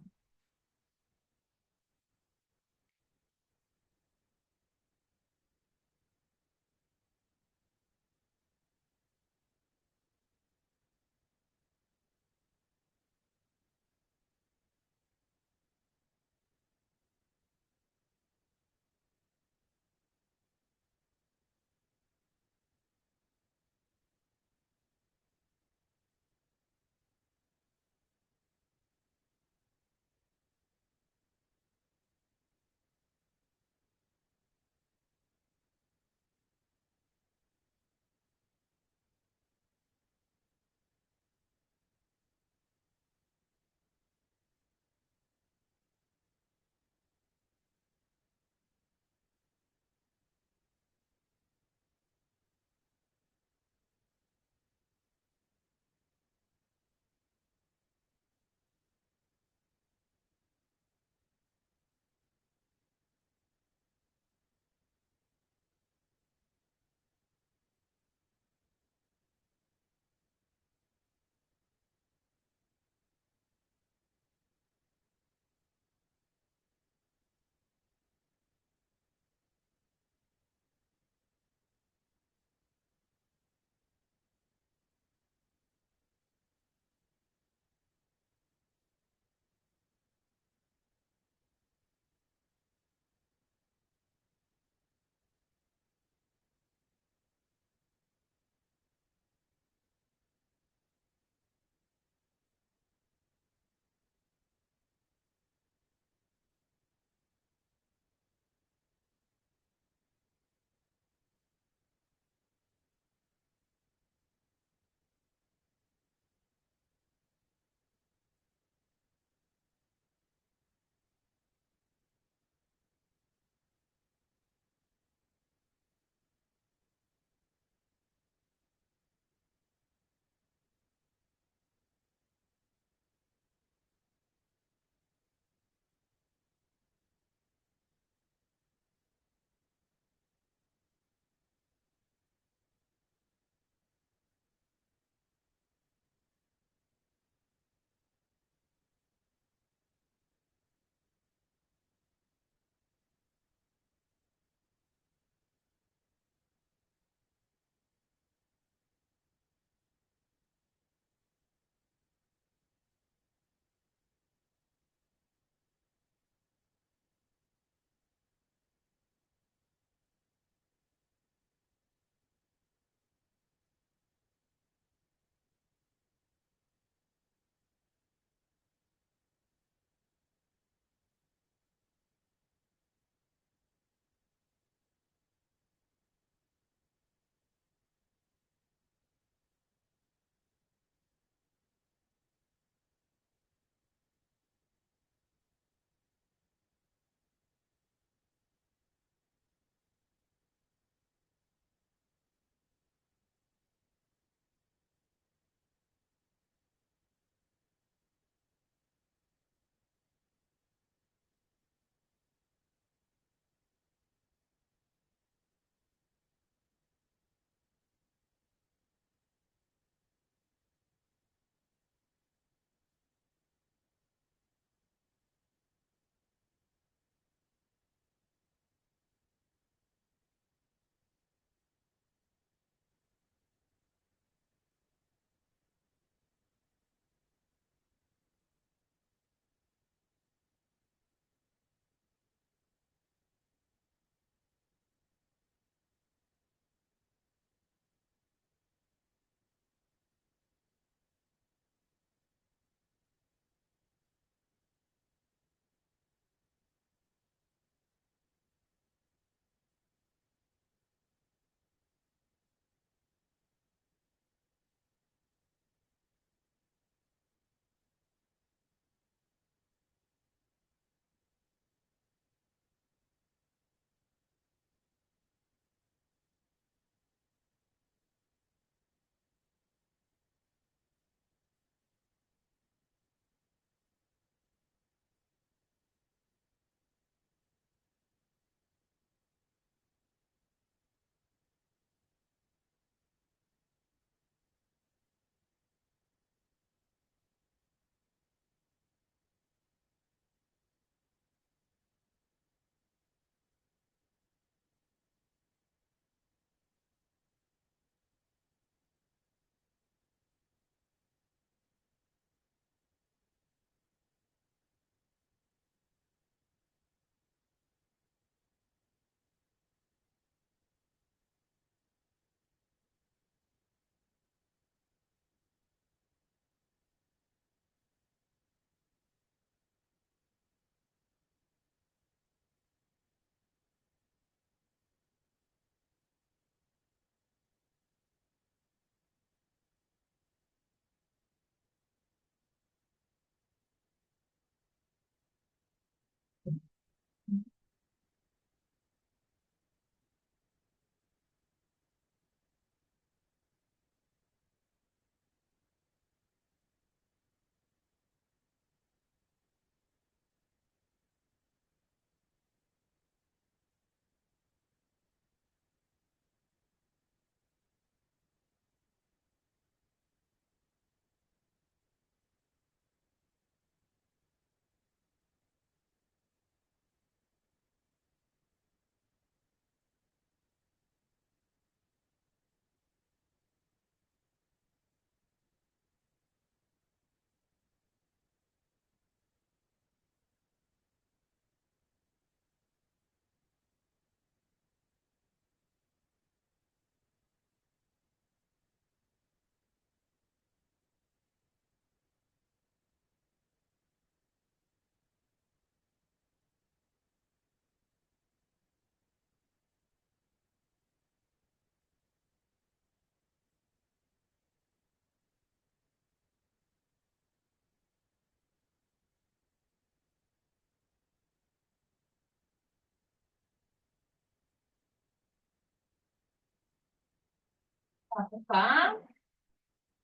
자, 볼까?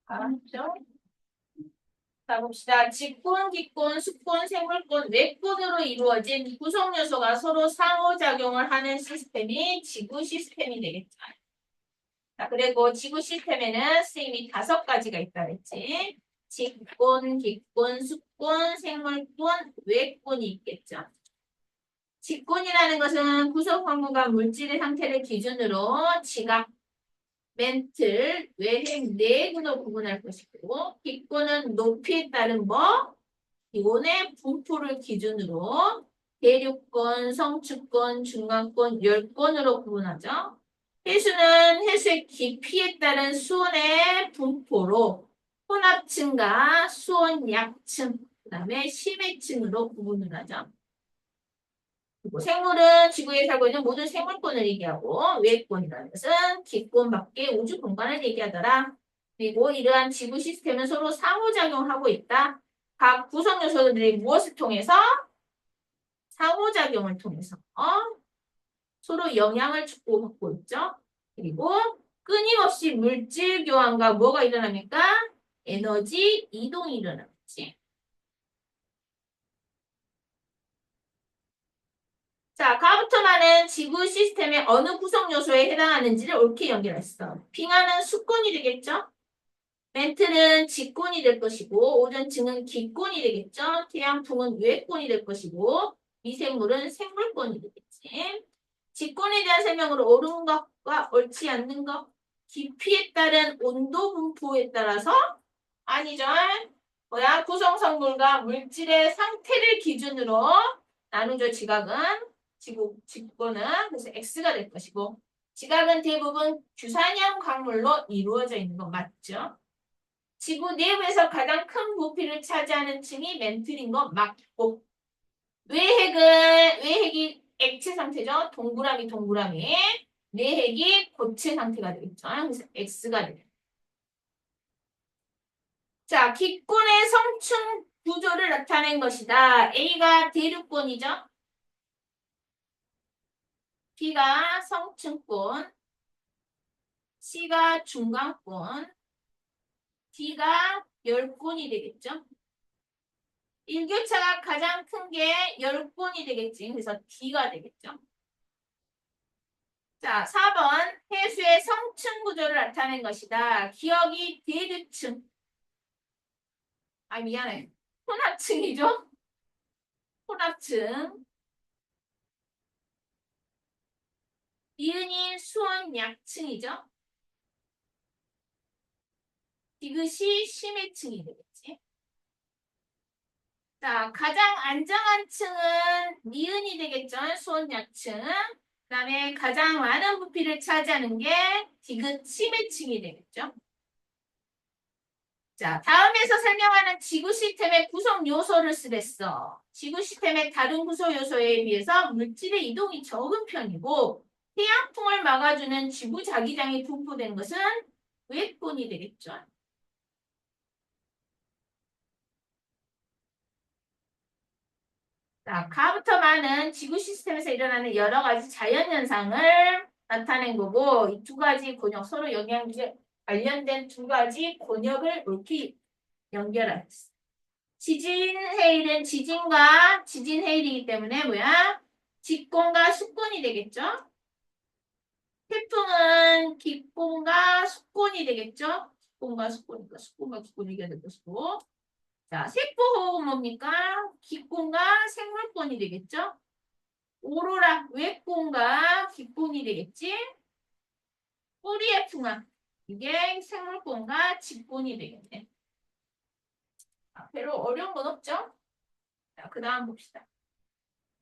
알았죠? 자, 봅시다. 직권, 기권, 수권, 생물권, 외권으로 이루어진 구성 요소가 서로 상호작용을 하는 시스템이 지구 시스템이 되겠죠. 자, 그리고 지구 시스템에는 선생님이 5가지가 있다 그랬지. 직권, 기권, 수권, 생물권, 외권이 있겠죠. 직권이라는 것은 구성 황무가 물질의 상태를 기준으로 지각, 멘틀, 외행, 내군으로 구분할 것이고, 기권은 높이에 따른 뭐? 기온의 분포를 기준으로 대륙권, 성추권, 중간권, 열권으로 구분하죠. 해수는 해수의 깊이에 따른 수온의 분포로 혼합층과 수온 약층, 그 다음에 심해층으로 구분을 하죠. 그리고 생물은 지구에 살고 있는 모든 생물권을 얘기하고 외권이라는 것은 기권 밖의 우주 공간을 얘기하더라. 그리고 이러한 지구 시스템은 서로 상호작용하고 있다. 각 구성 요소들이 무엇을 통해서? 상호작용을 통해서 서로 영향을 주고받고 있죠. 그리고 끊임없이 물질 교환과 뭐가 일어납니까? 에너지 이동이 일어나겠지. 자, 가부터만은 지구 시스템의 어느 구성 요소에 해당하는지를 옳게 연결했어. 빙하는 수권이 되겠죠? 멘틀은 직권이 될 것이고, 오존층은 기권이 되겠죠? 태양풍은 외권이 될 것이고, 미생물은 생물권이 되겠지. 직권에 대한 설명으로 옳은 것과 옳지 않는 것, 깊이에 따른 온도 분포에 따라서 아니죠. 뭐야? 구성성분과 물질의 상태를 기준으로 나누죠. 지각은 직권은 그래서 X가 될 것이고 지각은 대부분 규산형 광물로 이루어져 있는 거 맞죠? 지구 내부에서 가장 큰 부피를 차지하는 층이 멘틀인 거 맞고 외핵이 액체 상태죠. 동그라미 내핵이 고체 상태가 되겠죠. 그래서 X가 되겠죠. 자, 기권의 성층 구조를 나타낸 것이다. A가 대륙권이죠. B가 성층권, C가 중간권, D가 열권이 되겠죠. 일교차가 가장 큰 게 열권이 되겠지. 그래서 D가 되겠죠. 자, 4번 해수의 성층 구조를 나타낸 것이다. 기억이 대류층. 아, 미안해. 혼합층이죠. 혼합층. 이은이 수원 약층이죠. 디귿이 심해층이 되겠지. 자, 가장 안정한 층은 니은이 되겠죠. 수원 약층. 그 다음에 가장 많은 부피를 차지하는 게 디귿 심해층이 되겠죠. 자, 다음에서 설명하는 지구 시스템의 구성 요소를 쓰랬어. 지구 시스템의 다른 구성 요소에 비해서 물질의 이동이 적은 편이고 태양풍을 막아주는 지구 자기장이 분포된 것은 외권이 되겠죠. 자, 가부터 많은 지구 시스템에서 일어나는 여러 가지 자연 현상을 나타낸 거고 이 2가지 곤역 서로 영향에 관련된 2가지 곤역을 옳게 연결했어. 지진 해일은 지진과 지진 해일이기 때문에 뭐야? 직권과 수권이 되겠죠? 태풍은 기권과 수권이 되겠죠? 기권과 수권이니까 수권과 기권이가 될 것이고 자, 세포호흡은 뭡니까? 기권과 생물권이 되겠죠? 오로라, 외권과 기권이 되겠지? 뿌리의 풍화, 이게 생물권과 직권이 되겠네. 별로 어려운 건 없죠? 자, 그 다음 봅시다.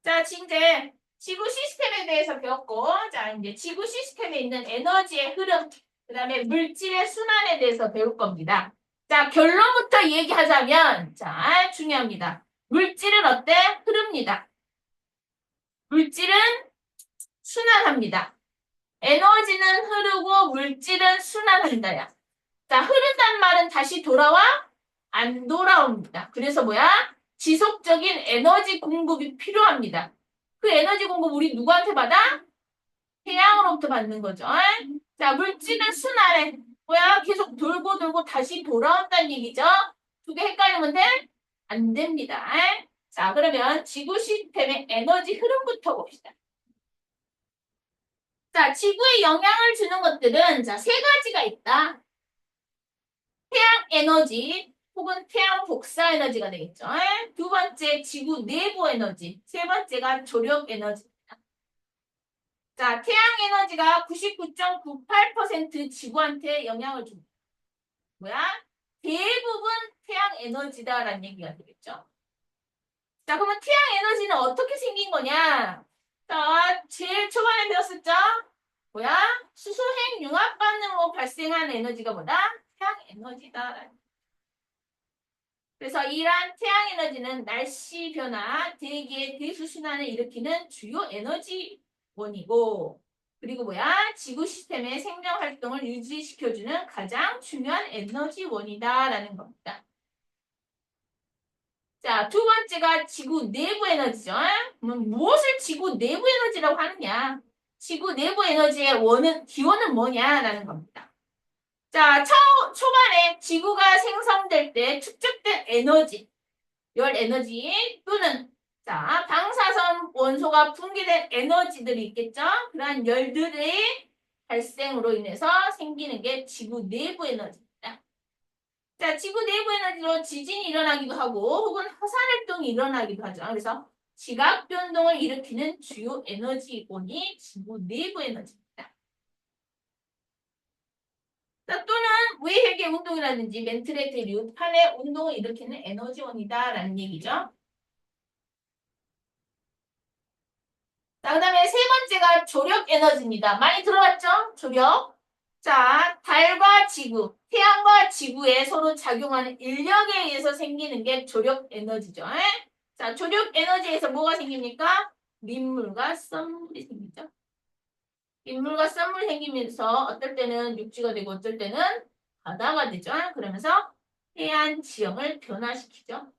자, 이제 지구 시스템에 대해서 배웠고, 자, 이제 지구 시스템에 있는 에너지의 흐름, 그 다음에 물질의 순환에 대해서 배울 겁니다. 자, 결론부터 얘기하자면, 자, 중요합니다. 물질은 어때? 흐릅니다. 물질은 순환합니다. 에너지는 흐르고 물질은 순환한다야. 자, 흐른다는 말은 다시 돌아와? 안 돌아옵니다. 그래서 뭐야? 지속적인 에너지 공급이 필요합니다. 그 에너지 공급 우리 누구한테 받아? 태양으로부터 받는 거죠. 자, 물질은 순환해. 뭐야? 계속 돌고 돌고 다시 돌아온다는 얘기죠? 두 개 헷갈리면 돼? 안 됩니다. 자, 그러면 지구 시스템의 에너지 흐름부터 봅시다. 자, 지구에 영향을 주는 것들은 자, 세 가지가 있다. 태양 에너지 혹은 태양 복사 에너지가 되겠죠. 두 번째 지구 내부 에너지, 세 번째가 조력 에너지. 자, 태양 에너지가 99.98% 지구한테 영향을 줍니다. 뭐야? 대부분 태양 에너지다라는 얘기가 되겠죠. 자, 그러면 태양 에너지는 어떻게 생긴 거냐? 자, 제일 초반에 배웠었죠? 뭐야? 수소핵 융합 반응으로 발생한 에너지가 뭐다? 태양 에너지다. 그래서 이러한 태양 에너지는 날씨 변화, 대기의 대수 순환을 일으키는 주요 에너지원이고, 그리고 뭐야? 지구 시스템의 생명 활동을 유지시켜주는 가장 중요한 에너지원이다라는 겁니다. 자, 두 번째가 지구 내부 에너지죠. 그럼 무엇을 지구 내부 에너지라고 하느냐? 지구 내부 에너지의 기원은 뭐냐라는 겁니다. 자, 초반에 지구가 생성될 때 축적된 에너지, 열 에너지 또는 자, 방사선 원소가 분비된 에너지들이 있겠죠? 그러한 열들의 발생으로 인해서 생기는 게 지구 내부 에너지입니다. 자, 지구 내부 에너지로 지진이 일어나기도 하고 혹은 화산 활동이 일어나기도 하죠. 그래서 지각 변동을 일으키는 주요 에너지원이 지구 내부 에너지입니다. 자, 또는 외회계 운동이라든지 멘틀의 대류, 판의 운동을 일으키는 에너지원이다라는 얘기죠. 자, 그 다음에 세 번째가 조력 에너지입니다. 많이 들어봤죠? 조력. 자, 달과 지구, 태양과 지구에 서로 작용하는 인력에 의해서 생기는 게 조력 에너지죠. 자, 조력 에너지에서 뭐가 생깁니까? 민물과 썰물이 생기죠. 민물과 썰물이 생기면서 어떨 때는 육지가 되고 어떨 때는 바다가 되죠. 그러면서 해안 지형을 변화시키죠.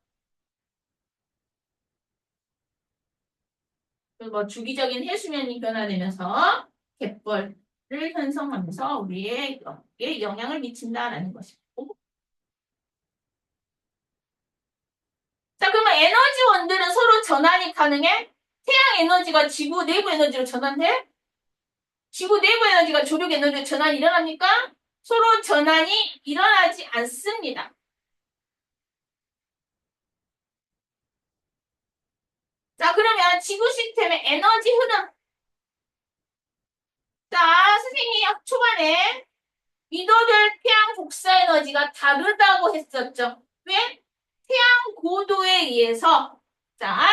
그리고 주기적인 해수면이 변화되면서 갯벌을 형성하면서 우리에게 영향을 미친다라는 것이고. 자, 그러면 에너지원들은 서로 전환이 가능해? 태양 에너지가 지구 내부 에너지로 전환돼? 지구 내부 에너지가 조력 에너지로 전환이 일어납니까? 서로 전환이 일어나지 않습니다. 자, 그러면 지구 시스템의 에너지 흐름. 자, 선생님이 초반에 미도별 태양 복사 에너지가 다르다고 했었죠. 왜? 태양 고도에 의해서 자,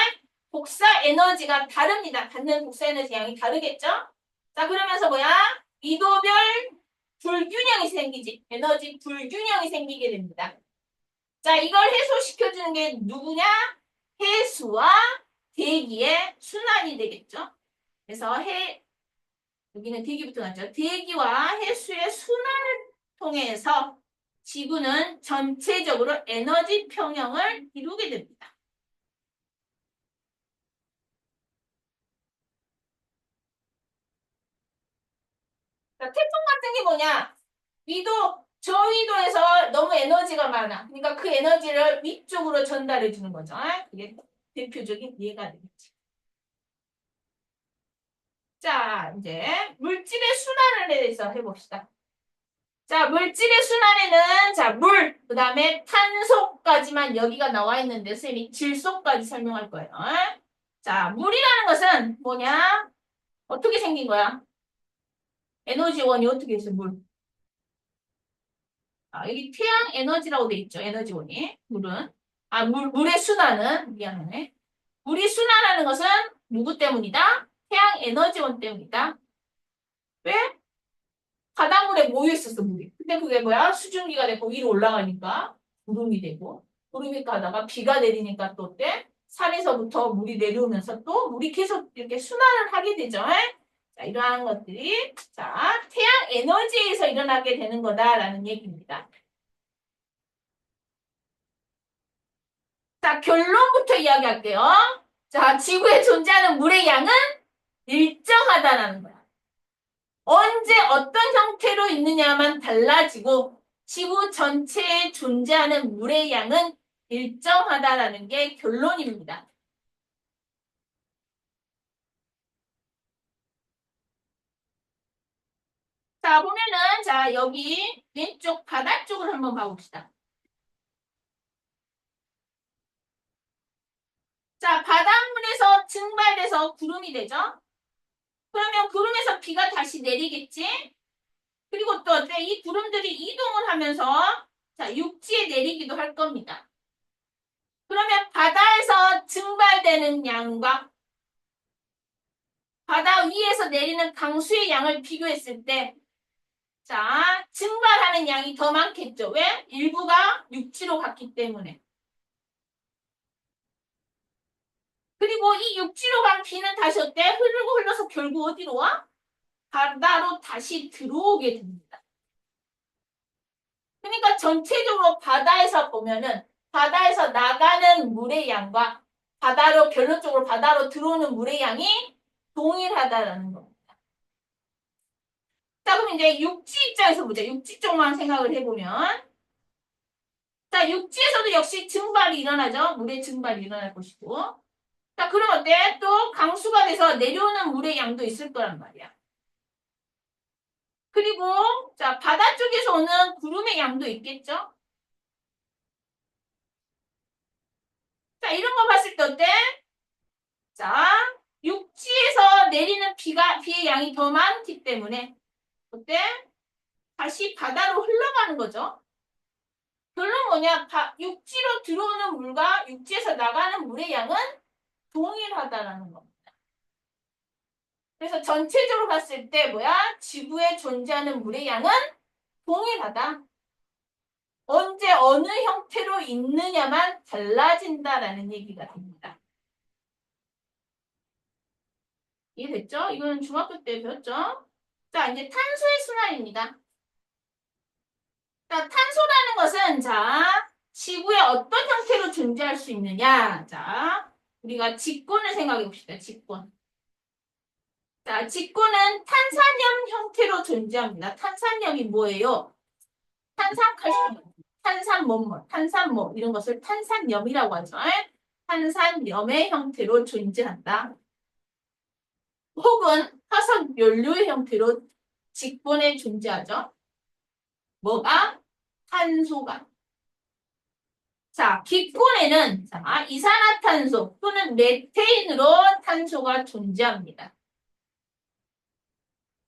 복사 에너지가 다릅니다. 받는 복사 에너지 양이 다르겠죠? 자, 그러면서 뭐야? 미도별 불균형이 생기지. 에너지 불균형이 생기게 됩니다. 자, 이걸 해소시켜주는 게 누구냐? 해수와 대기의 순환이 되겠죠. 그래서 여기는 대기부터 나죠. 대기와 해수의 순환을 통해서 지구는 전체적으로 에너지 평형을 이루게 됩니다. 자, 태풍 같은 게 뭐냐? 저위도에서 너무 에너지가 많아. 그러니까 그 에너지를 위쪽으로 전달해 주는 거죠. 그게 대표적인 예가 되겠지. 자, 이제 물질의 순환에 대해서 해봅시다. 자, 물질의 순환에는 자, 그 다음에 탄소까지만 여기가 나와 있는데 선생님이 질소까지 설명할 거예요. 자, 물이라는 것은 뭐냐? 어떻게 생긴 거야? 에너지원이 어떻게 있어, 물? 아, 여기 태양 에너지라고 돼 있죠, 에너지원이. 물은. 아, 물의 순환은, 미안하네. 물이 순환하는 것은 누구 때문이다? 태양 에너지원 때문이다. 왜? 바닷물에 모여 있었어, 물이. 근데 그게 뭐야? 수증기가 되고 위로 올라가니까 구름이 되고, 구름이 가다가 비가 내리니까 또 어때? 산에서부터 물이 내려오면서 또 물이 계속 이렇게 순환을 하게 되죠. 자, 이러한 것들이, 자, 태양 에너지에서 일어나게 되는 거다라는 얘기입니다. 자, 결론부터 이야기할게요. 자, 지구에 존재하는 물의 양은 일정하다라는 거야. 언제 어떤 형태로 있느냐만 달라지고 지구 전체에 존재하는 물의 양은 일정하다라는 게 결론입니다. 자, 보면은, 자, 여기 왼쪽 바다 쪽을 한번 봐봅시다. 자, 바닷물에서 증발돼서 구름이 되죠? 그러면 구름에서 비가 다시 내리겠지? 그리고 또 어때? 이 구름들이 이동을 하면서 자, 육지에 내리기도 할 겁니다. 그러면 바다에서 증발되는 양과 바다 위에서 내리는 강수의 양을 비교했을 때 자, 증발하는 양이 더 많겠죠. 왜? 일부가 육지로 갔기 때문에. 그리고 이 육지로 간 비는 다시 어때? 흐르고 흘러서 결국 어디로 와? 바다로 다시 들어오게 됩니다. 그러니까 전체적으로 바다에서 보면은 바다에서 나가는 물의 양과 바다로 결론적으로 바다로 들어오는 물의 양이 동일하다라는 겁니다. 자, 그럼 이제 육지 입장에서 보자. 육지 쪽만 생각을 해보면 자, 육지에서도 역시 증발이 일어나죠. 물의 증발이 일어날 것이고 자, 그럼 어때? 또 강수가 돼서 내려오는 물의 양도 있을 거란 말이야. 그리고 자, 바다 쪽에서 오는 구름의 양도 있겠죠? 자, 이런 거 봤을 때 어때? 자, 육지에서 내리는 비의 양이 더 많기 때문에 어때? 다시 바다로 흘러가는 거죠. 결론 뭐냐? 육지로 들어오는 물과 육지에서 나가는 물의 양은 동일하다라는 겁니다. 그래서 전체적으로 봤을 때 뭐야? 지구에 존재하는 물의 양은 동일하다. 언제 어느 형태로 있느냐만 달라진다라는 얘기가 됩니다. 이해됐죠? 이거는 중학교 때 배웠죠? 자, 이제 탄소의 순환입니다. 자, 탄소라는 것은 자, 지구에 어떤 형태로 존재할 수 있느냐? 자, 우리가 직권을 생각해 봅시다. 직권. 자, 직권은 탄산염 형태로 존재합니다. 탄산염이 뭐예요? 탄산칼슘, 탄산몬물, 탄산모 이런 것을 탄산염이라고 하죠. 탄산염의 형태로 존재한다. 혹은 화석 연료의 형태로 직본에 존재하죠. 뭐가? 탄소가. 자, 기권에는 자, 이산화탄소 또는 메테인으로 탄소가 존재합니다.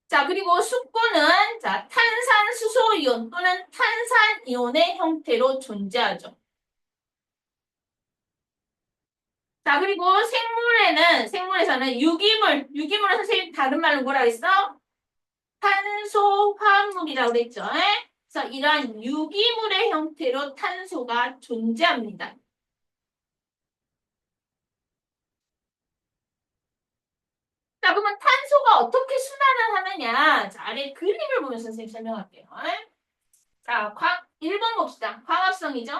자, 그리고 수권은 자, 탄산수소이온 또는 탄산이온의 형태로 존재하죠. 자, 그리고 생물에서는 유기물은 선생님 다른 말로 뭐라 그랬어? 탄소화합물이라고 그랬죠. 그래서 이러한 유기물의 형태로 탄소가 존재합니다. 자, 그러면 탄소가 어떻게 순환을 하느냐? 자, 아래 그림을 보면서 선생님 설명할게요. 자, 1번 봅시다. 광합성이죠?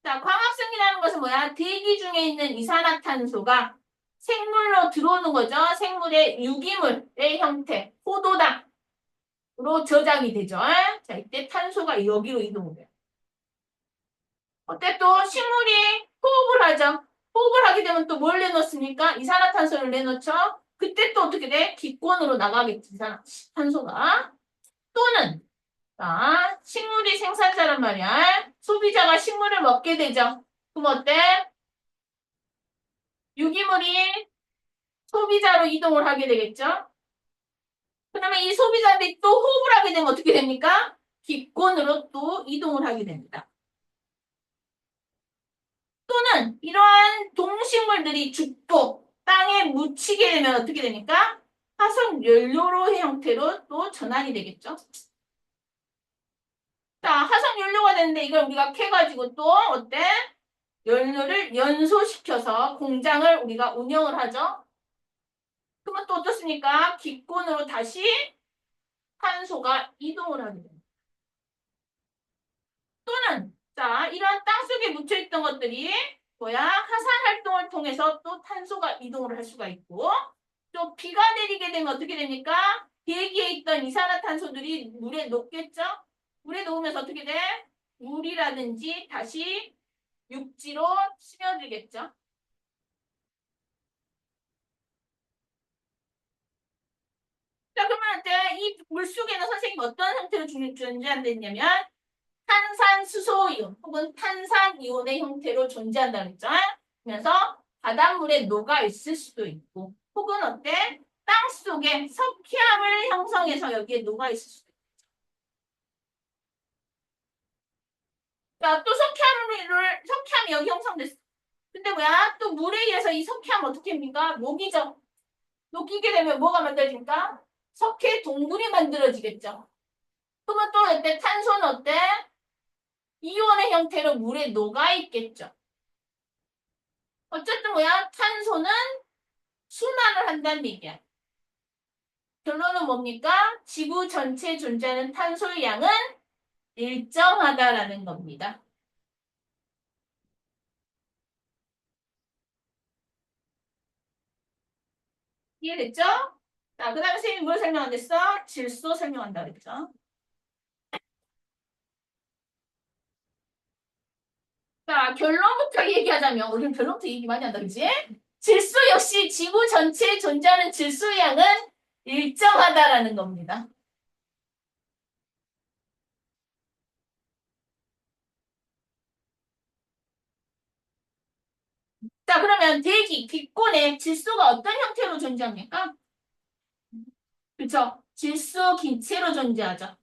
자, 광합성이라는 것은 뭐야? 대기 중에 있는 이산화탄소가 생물로 들어오는 거죠. 생물의 유기물의 형태, 포도당으로 저장이 되죠. 자, 이때 탄소가 여기로 이동을 해요. 어때 또 식물이 호흡을 하죠. 호흡을 하게 되면 또 뭘 내놓습니까? 이산화탄소를 내놓죠. 그때 또 어떻게 돼? 기권으로 나가겠지, 이산화탄소가. 또는 자, 식물이 생산자란 말이야. 소비자가 식물을 먹게 되죠. 그럼 어때? 유기물이 소비자로 이동을 하게 되겠죠. 그러면 이 소비자들이 또 호흡을 하게 되면 어떻게 됩니까? 기권으로 또 이동을 하게 됩니다. 또는 이러한 동식물들이 죽고 땅에 묻히게 되면 어떻게 됩니까? 화석 연료로의 형태로 또 전환이 되겠죠. 자, 화석 연료가 되는데 이걸 우리가 캐가지고 또 어때? 연료를 연소시켜서 공장을 우리가 운영을 하죠. 그러면 또 어떻습니까? 기권으로 다시 탄소가 이동을 하게 됩니다. 또는 자, 이러한 땅속에 묻혀있던 것들이 뭐야? 화산 활동을 통해서 또 탄소가 이동을 할 수가 있고 또 비가 내리게 되면 어떻게 됩니까? 대기에 있던 이산화탄소들이 물에 녹겠죠? 물에 녹으면서 어떻게 돼? 물이라든지 다시 육지로 스며들겠죠? 자, 그러면 이제 이 물속에는 선생님 어떤 형태로 존재한다냐면 탄산수소이온 혹은 탄산이온의 형태로 존재한다 그랬죠? 그래서 바닷물에 녹아 있을 수도 있고 혹은 어때? 땅 속에 석회암을 형성해서 여기에 녹아 있을 수도 있고. 자, 또 석회암이 여기 형성됐어. 근데 뭐야? 또 물에 의해서 이 석회암 어떻게 합니까? 녹이죠. 녹이게 되면 뭐가 만들어집니까? 석회 동굴이 만들어지겠죠. 그러면 또 어때? 탄소는 어때? 이온의 형태로 물에 녹아 있겠죠. 어쨌든 뭐야? 탄소는 순환을 한다는 얘기야. 결론은 뭡니까? 지구 전체에 존재하는 탄소의 양은 일정하다라는 겁니다. 이해됐죠? 자, 그 다음에 선생님이 뭘 설명 안 됐어? 질소 설명한다 그랬죠? 자, 결론부터 얘기하자면, 우리는 결론부터 얘기 많이 한다, 그지? 질소 역시 지구 전체에 존재하는 질소의 양은 일정하다라는 겁니다. 자, 그러면 대기, 기권에 질소가 어떤 형태로 존재합니까? 그쵸? 질소 기체로 존재하죠.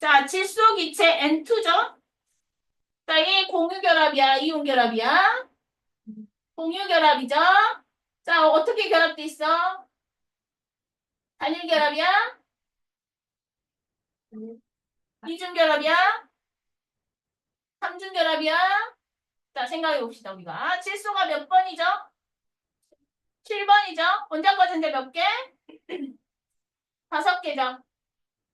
자, 질소 기체 N2죠? 자, 이 공유결합이야, 이온결합이야? 공유결합이죠? 자, 어떻게 결합돼 있어? 단일결합이야? 이중결합이야? 삼중결합이야? 자, 생각해 봅시다, 우리가. 질소가 몇 번이죠? 7번이죠? 원자과정제 몇 개? 5개죠?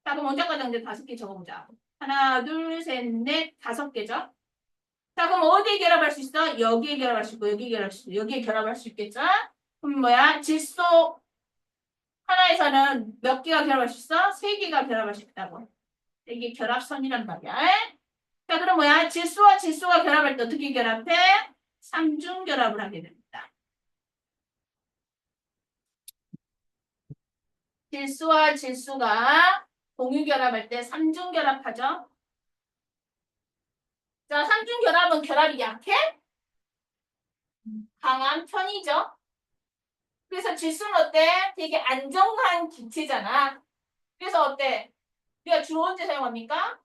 자, 그럼 원자과정제 5개 적어보자. 하나, 둘, 셋, 넷, 5개죠? 자, 그럼 어디에 결합할 수 있어? 여기에 결합할 수 있고, 여기에 결합할 수 있고, 여기에 결합할 수 있겠죠? 그럼 뭐야? 질소 하나에서는 몇 개가 결합할 수 있어? 3개가 결합할 수 있다고. 이게 결합선이란 말이야. 자, 그럼 뭐야? 질소와 질소가 결합할 때 어떻게 결합해? 삼중 결합을 하게 됩니다. 질소와 질소가 공유 결합할 때 삼중 결합하죠. 자, 삼중 결합은 결합이 약해? 강한 편이죠. 그래서 질소는 어때? 되게 안정한 기체잖아. 그래서 어때? 우리가 주로 언제 사용합니까?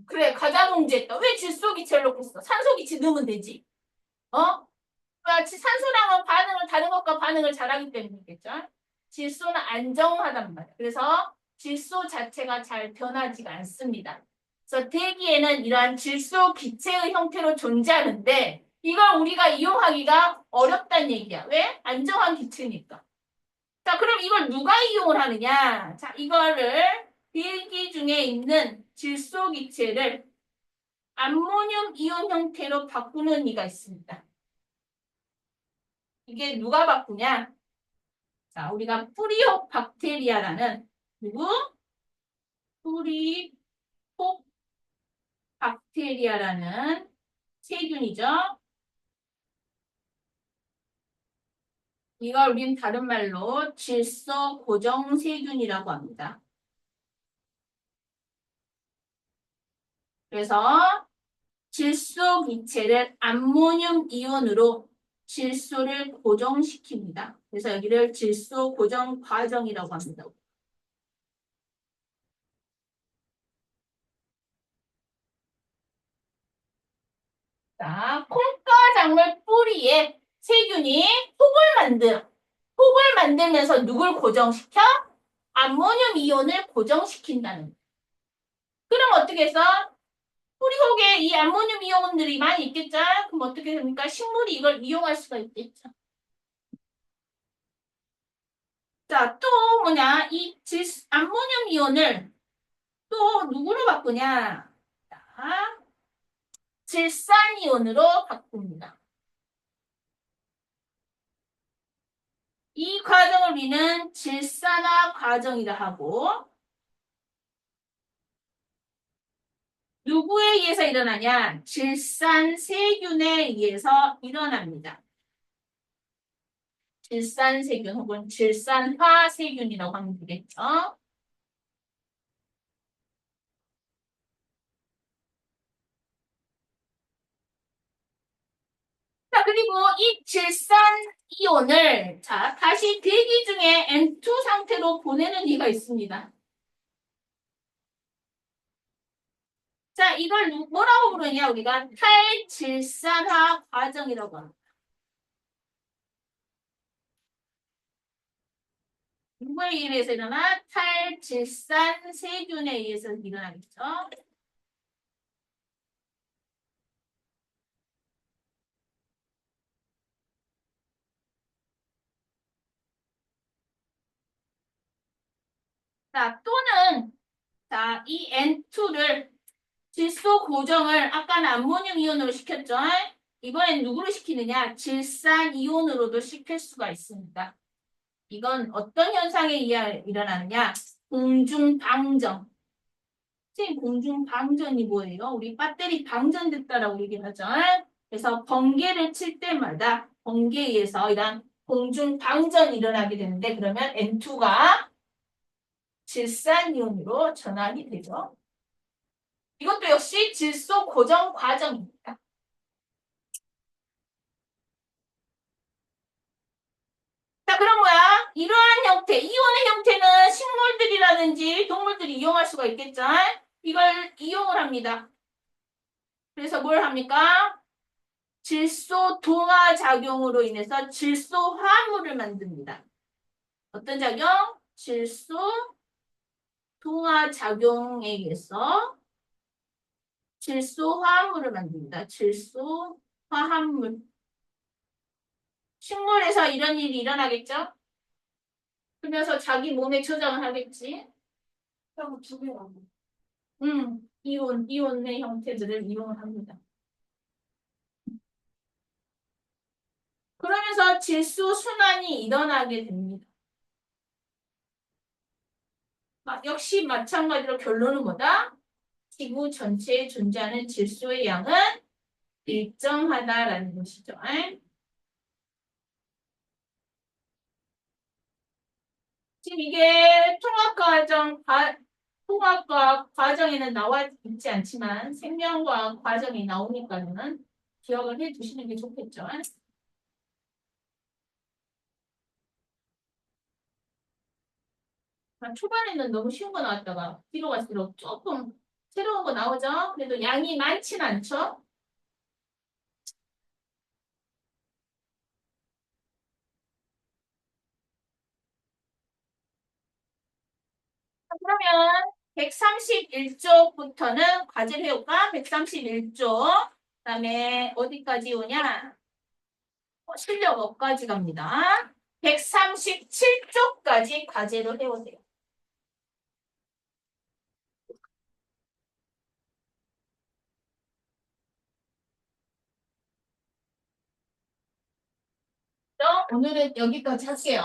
그래, 가장 문제했다. 왜 질소 기체를 넣고 있어? 산소 기체 넣으면 되지. 어? 산소랑은 반응을 다른 것과 반응을 잘하기 때문이겠죠. 질소는 안정하단 말이야. 그래서 질소 자체가 잘 변하지가 않습니다. 그래서 대기에는 이러한 질소 기체의 형태로 존재하는데 이걸 우리가 이용하기가 어렵다는 얘기야. 왜? 안정한 기체니까. 자, 그럼 이걸 누가 이용을 하느냐? 자, 이거를 대기 중에 있는 질소 기체를 암모늄 이온 형태로 바꾸는 이가 있습니다. 이게 누가 바꾸냐? 자, 우리가 프리옥박테리아라는 누구? 프리옥박테리아라는 세균이죠. 이걸 우린 다른 말로 질소 고정 세균이라고 합니다. 그래서 질소 기체를 암모늄 이온으로 질소를 고정시킵니다. 그래서 여기를 질소 고정 과정이라고 합니다. 자, 콩가 작물 뿌리에 세균이 폭을 만들면서 누굴 고정시켜? 암모늄 이온을 고정시킨다는. 그럼 어떻게 해서 뿌리 속에 이 암모늄 이온들이 많이 있겠죠? 그럼 어떻게 됩니까? 식물이 이걸 이용할 수가 있겠죠. 자, 또 뭐냐? 암모늄 이온을 또 누구로 바꾸냐? 자, 질산이온으로 바꿉니다. 이 과정을 우리는 질산화 과정이라 하고 누구에 의해서 일어나냐? 질산세균에 의해서 일어납니다. 질산세균 혹은 질산화세균이라고 하면 되겠죠. 자, 그리고 이 질산이온을 자, 다시 대기 중에 N2 상태로 보내는 이가 있습니다. 자, 이걸 뭐라고 부르냐? 우리가 탈질산화 과정이라고 합니다. 누구에 의해서 일어나? 탈질산세균에 의해서 일어나겠죠. 자, 또는 자, 이 N2를 질소 고정을 아까는 암모늄 이온으로 시켰죠. 이번엔 누구로 시키느냐? 질산 이온으로도 시킬 수가 있습니다. 이건 어떤 현상에 의해 일어나느냐? 공중방전. 선생님, 공중방전이 뭐예요? 우리 배터리 방전됐다라고 얘기를 하죠. 그래서 번개를 칠 때마다 번개에 의해서 이런 공중방전이 일어나게 되는데 그러면 N2가 질산이온으로 전환이 되죠. 이것도 역시 질소 고정 과정입니다. 자, 그럼 뭐야? 이러한 형태, 이온의 형태는 식물들이라든지 동물들이 이용할 수가 있겠죠? 이걸 이용을 합니다. 그래서 뭘 합니까? 질소 동화 작용으로 인해서 질소 화합물을 만듭니다. 어떤 작용? 질소 동화 작용에 의해서 질소 화합물을 만듭니다. 질소 화합물. 식물에서 이런 일이 일어나겠죠? 그러면서 자기 몸에 저장을 하겠지. 그리고 두 개가 이온의 형태들을 이용을 합니다. 그러면서 질소 순환이 일어나게 됩니다. 역시 마찬가지로 결론은 뭐다? 지구 전체에 존재하는 질소의 양은 일정하다라는 것이죠. 지금 이게 통합과학 과정에는 나와 있지 않지만 생명과학 과정이 나오니까는 기억을 해 두시는 게 좋겠죠. 초반에는 너무 쉬운 거 나왔다가 뒤로 갈수록 조금 새로운 거 나오죠. 그래도 양이 많진 않죠. 그러면 131쪽부터는 과제를 해볼까? 131쪽. 그다음에 어디까지 오냐? 실력업까지 갑니다. 137쪽까지 과제로 해오세요. 오늘은 여기까지 할게요.